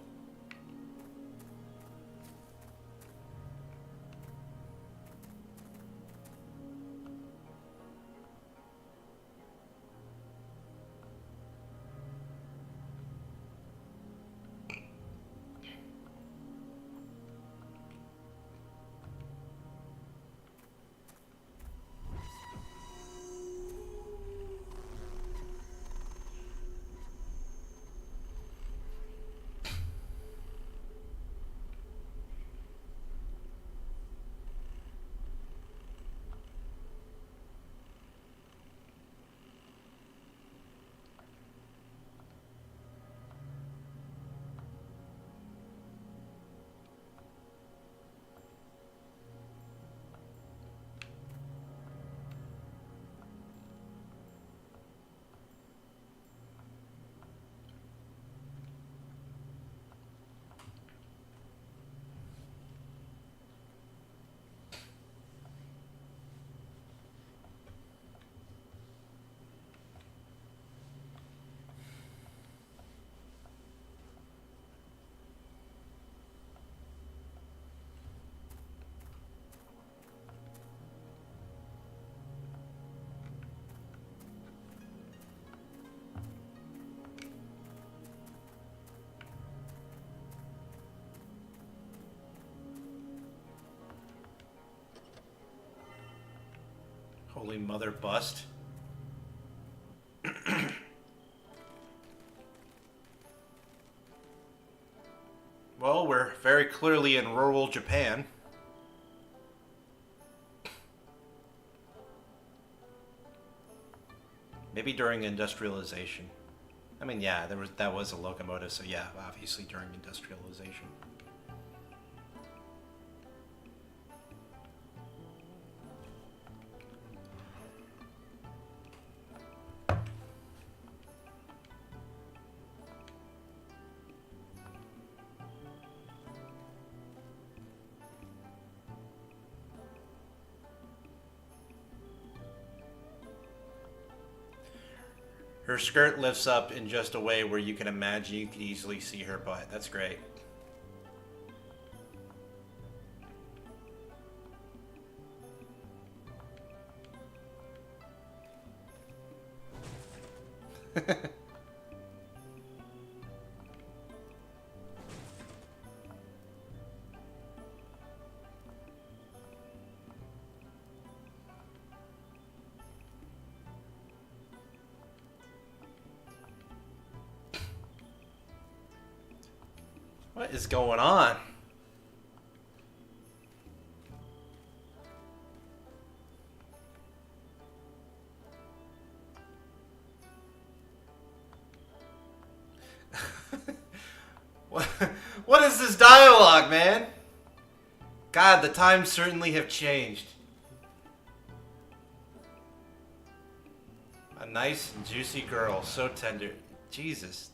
Holy Mother bust. Well, we're very clearly in rural Japan. Maybe during industrialization. I mean, yeah, that was a locomotive, so yeah, obviously during industrialization. Her skirt lifts up in just a way where you can imagine you could easily see her butt. That's great. What is going on? What is this dialogue, man? God, the times certainly have changed. A nice and juicy girl, so tender. Jesus.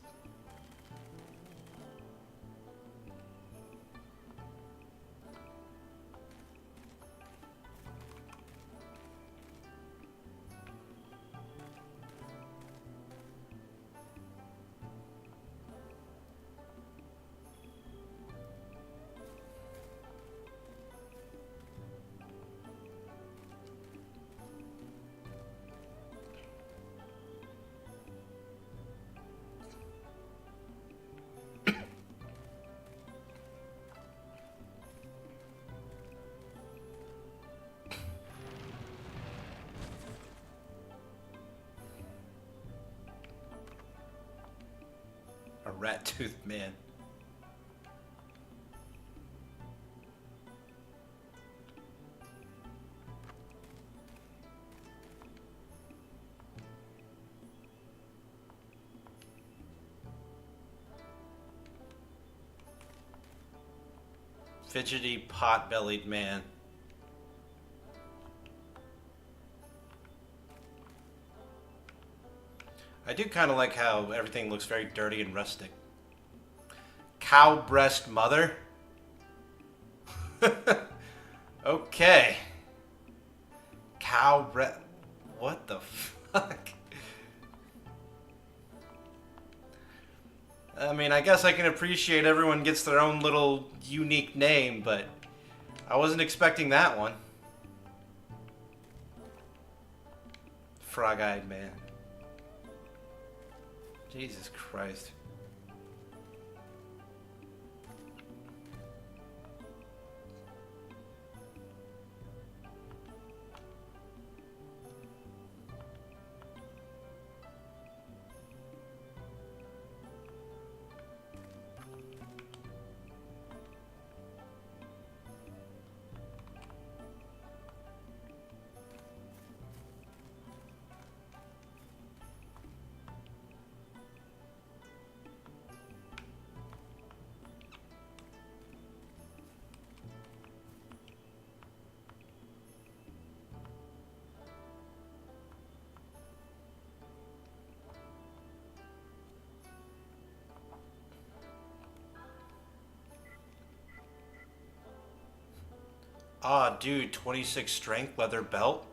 A rat-toothed man. Fidgety, pot-bellied man. I do kind of like how everything looks very dirty and rustic. Cow breast mother? Okay. Cow breast... What the fuck? I mean, I guess I can appreciate everyone gets their own little unique name, but I wasn't expecting that one. Frog-eyed man. Jesus Christ. Ah, dude, 26 strength, leather belt.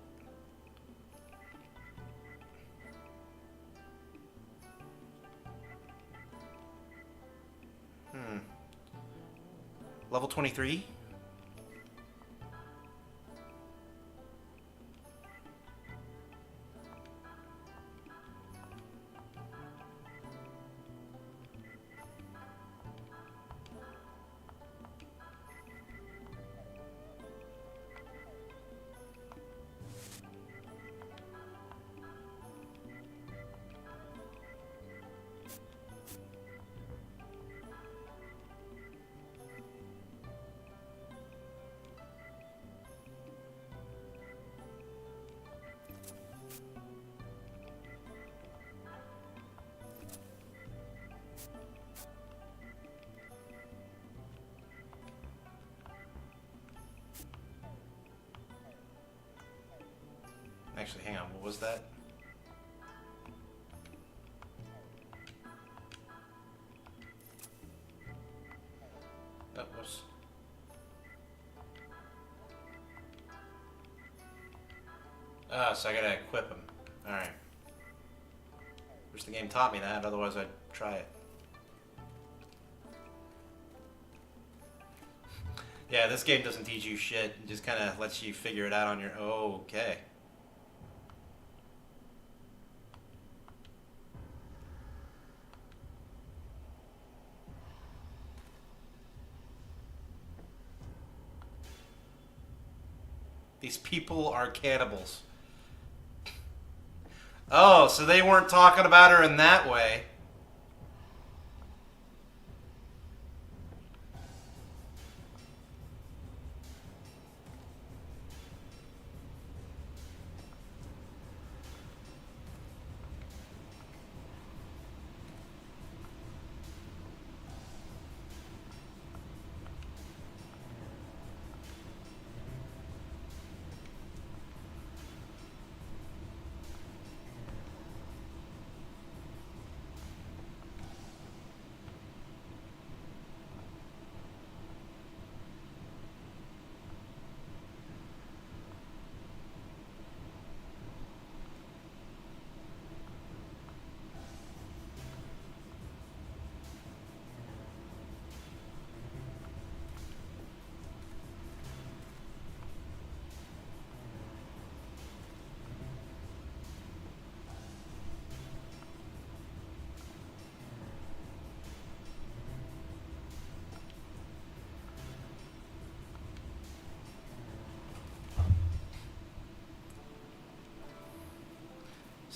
Level 23? Actually, hang on. What was that? Oh, whoops. Ah, so I gotta equip him. Alright. Wish the game taught me that, otherwise I'd try it. Yeah, this game doesn't teach you shit. It just kind of lets you figure it out on your... Oh, okay. These people are cannibals. Oh, so they weren't talking about her in that way.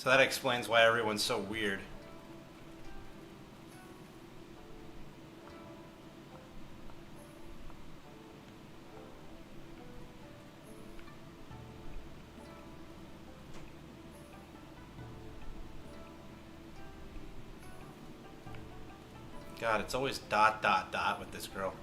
So that explains why everyone's so weird. God, it's always ... with this girl.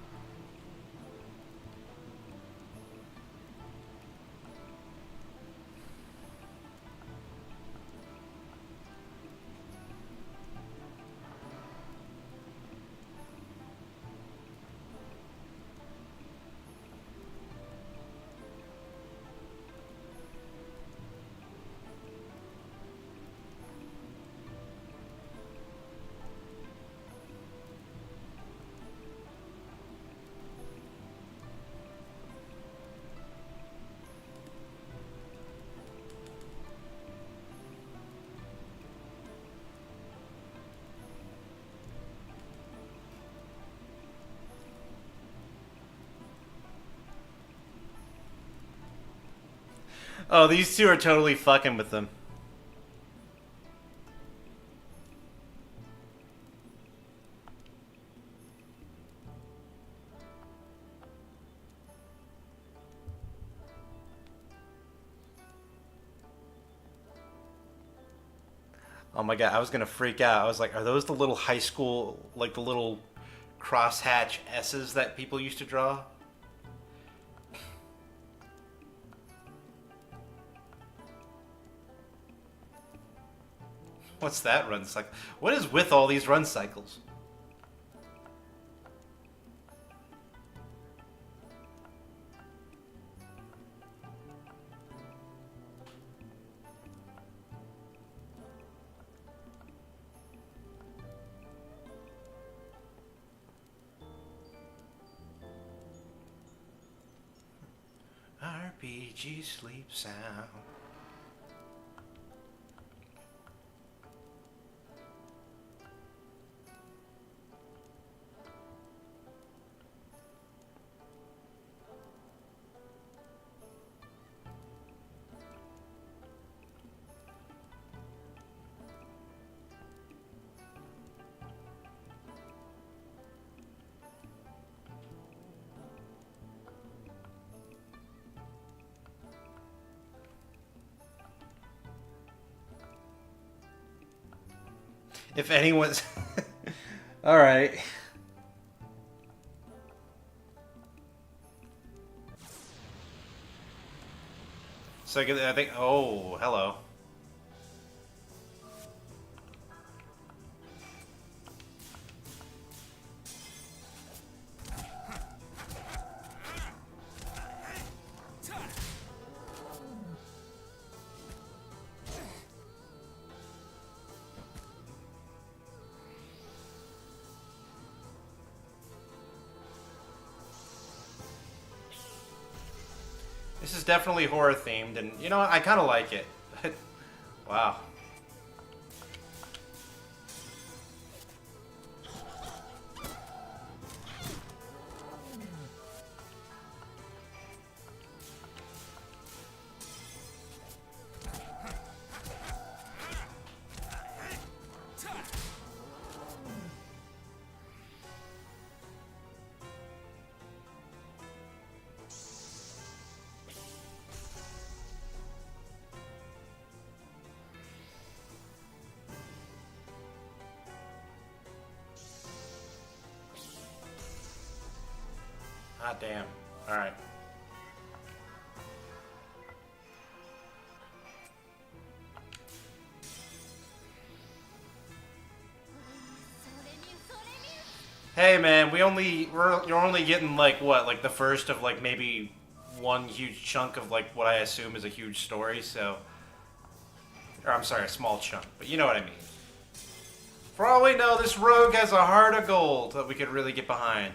Oh, these two are totally fucking with them. Oh my god, I was gonna freak out. I was like, are those the little high school, like the little crosshatch S's that people used to draw? What's that run cycle? What is with all these run cycles? RPG sleep sound. If anyone's... Alright. So I think. Oh, hello. This is definitely horror themed, and you know what? I kind of like it. Wow. Ah, damn. Alright. Hey man, you're only getting like what, like the first of like maybe one huge chunk of like what I assume is a huge story, so, or I'm sorry, a small chunk, but you know what I mean. For all we know, this rogue has a heart of gold that we could really get behind.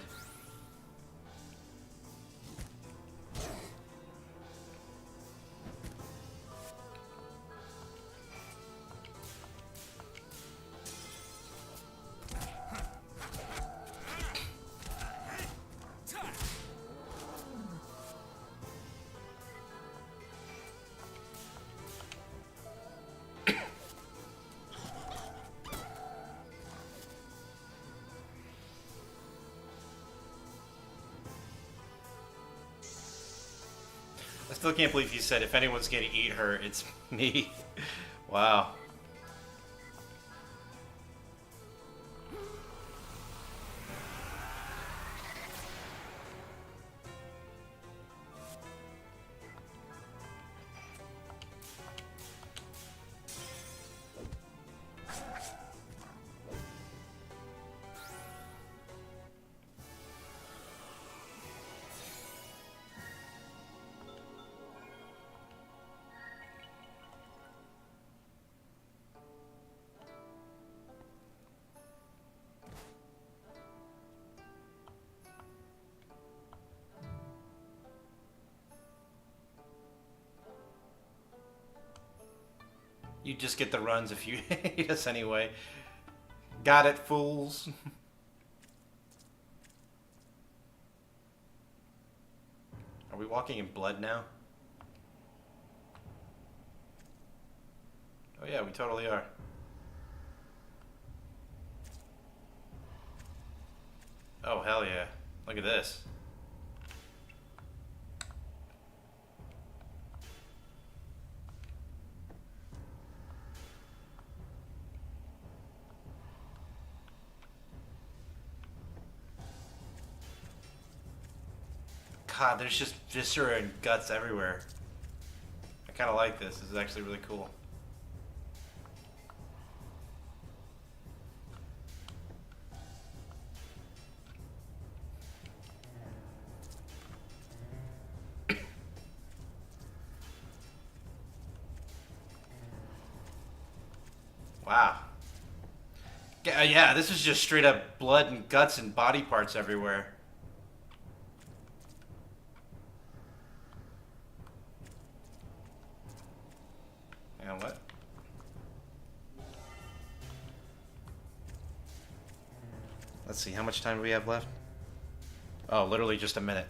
I still can't believe he said if anyone's gonna eat her, it's me. Wow. You just get the runs if you hate us anyway. Got it, fools. Are we walking in blood now? Oh yeah, we totally are. Oh hell yeah. Look at this. God, there's just viscera and guts everywhere. I kind of like this. This is actually really cool. Wow. Yeah, this is just straight up blood and guts and body parts everywhere. And what? Let's see, how much time do we have left? Oh, literally just a minute.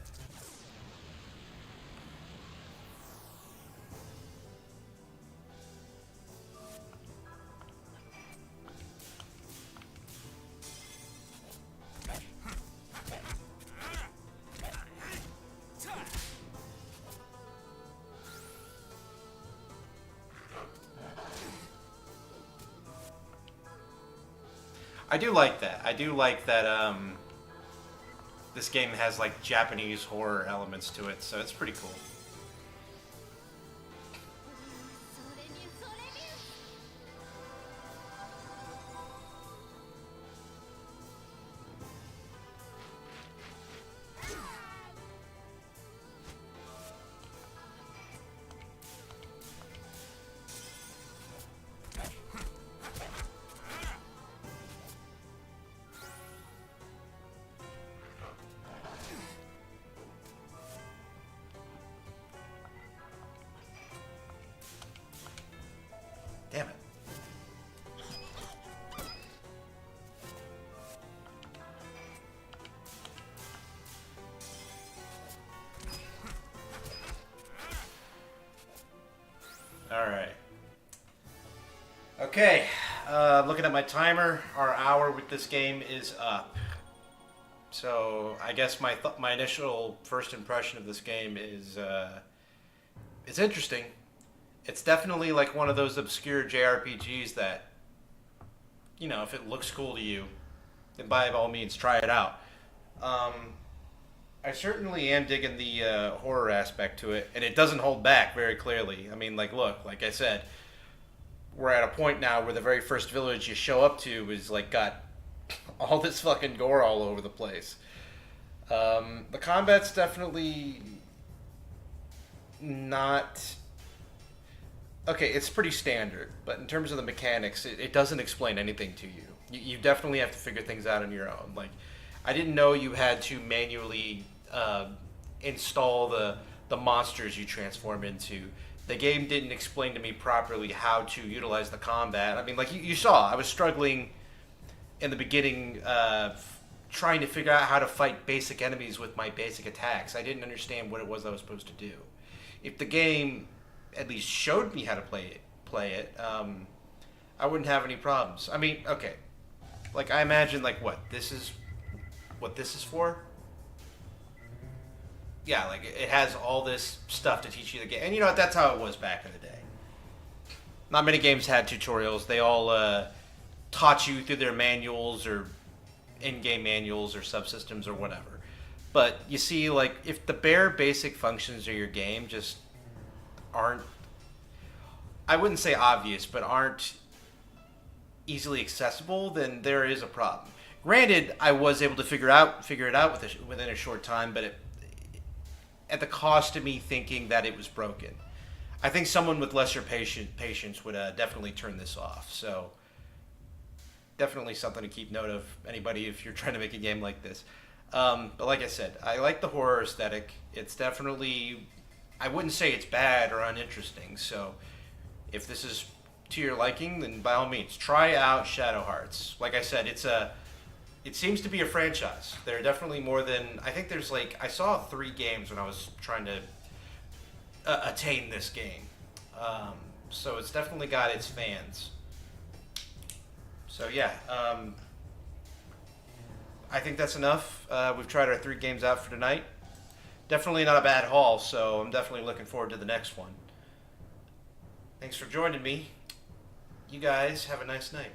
I do like that. I do like that this game has like Japanese horror elements to it, so it's pretty cool. Damn it. Alright. Okay, looking at my timer, our hour with this game is up. So I guess my initial first impression of this game is it's interesting. It's definitely like one of those obscure JRPGs that, you know, if it looks cool to you, then by all means try it out. I certainly am digging the horror aspect to it, and it doesn't hold back very clearly. I mean, like, look, like I said, we're at a point now where the very first village you show up to is like got all this fucking gore all over the place. The combat's definitely not... Okay, it's pretty standard, but in terms of the mechanics, it doesn't explain anything to you. You definitely have to figure things out on your own. Like, I didn't know you had to manually install the monsters you transform into. The game didn't explain to me properly how to utilize the combat. I mean, like you saw, I was struggling in the beginning trying to figure out how to fight basic enemies with my basic attacks. I didn't understand what it was I was supposed to do. If the game at least showed me how to play it, I wouldn't have any problems. I mean, okay, like I imagine like what this is for. Yeah, like it has all this stuff to teach you the game, and you know what? That's how it was back in the day. Not many games had tutorials. They all taught you through their manuals or in-game manuals or subsystems or whatever. But you see, like if the bare basic functions of your game just aren't, I wouldn't say obvious, but aren't easily accessible, then there is a problem. Granted, I was able to figure it out within a short time, but at the cost of me thinking that it was broken. I think someone with lesser patience would definitely turn this off. So definitely something to keep note of, anybody, if you're trying to make a game like this. But like I said, I like the horror aesthetic. It's definitely, I wouldn't say it's bad or uninteresting. So if this is to your liking, then by all means, try out Shadow Hearts. Like I said, it seems to be a franchise. There are definitely more than... I think there's like... I saw 3 games when I was trying to attain this game. So it's definitely got its fans. So yeah. I think that's enough. We've tried our 3 games out for tonight. Definitely not a bad haul, so I'm definitely looking forward to the next one. Thanks for joining me. You guys have a nice night.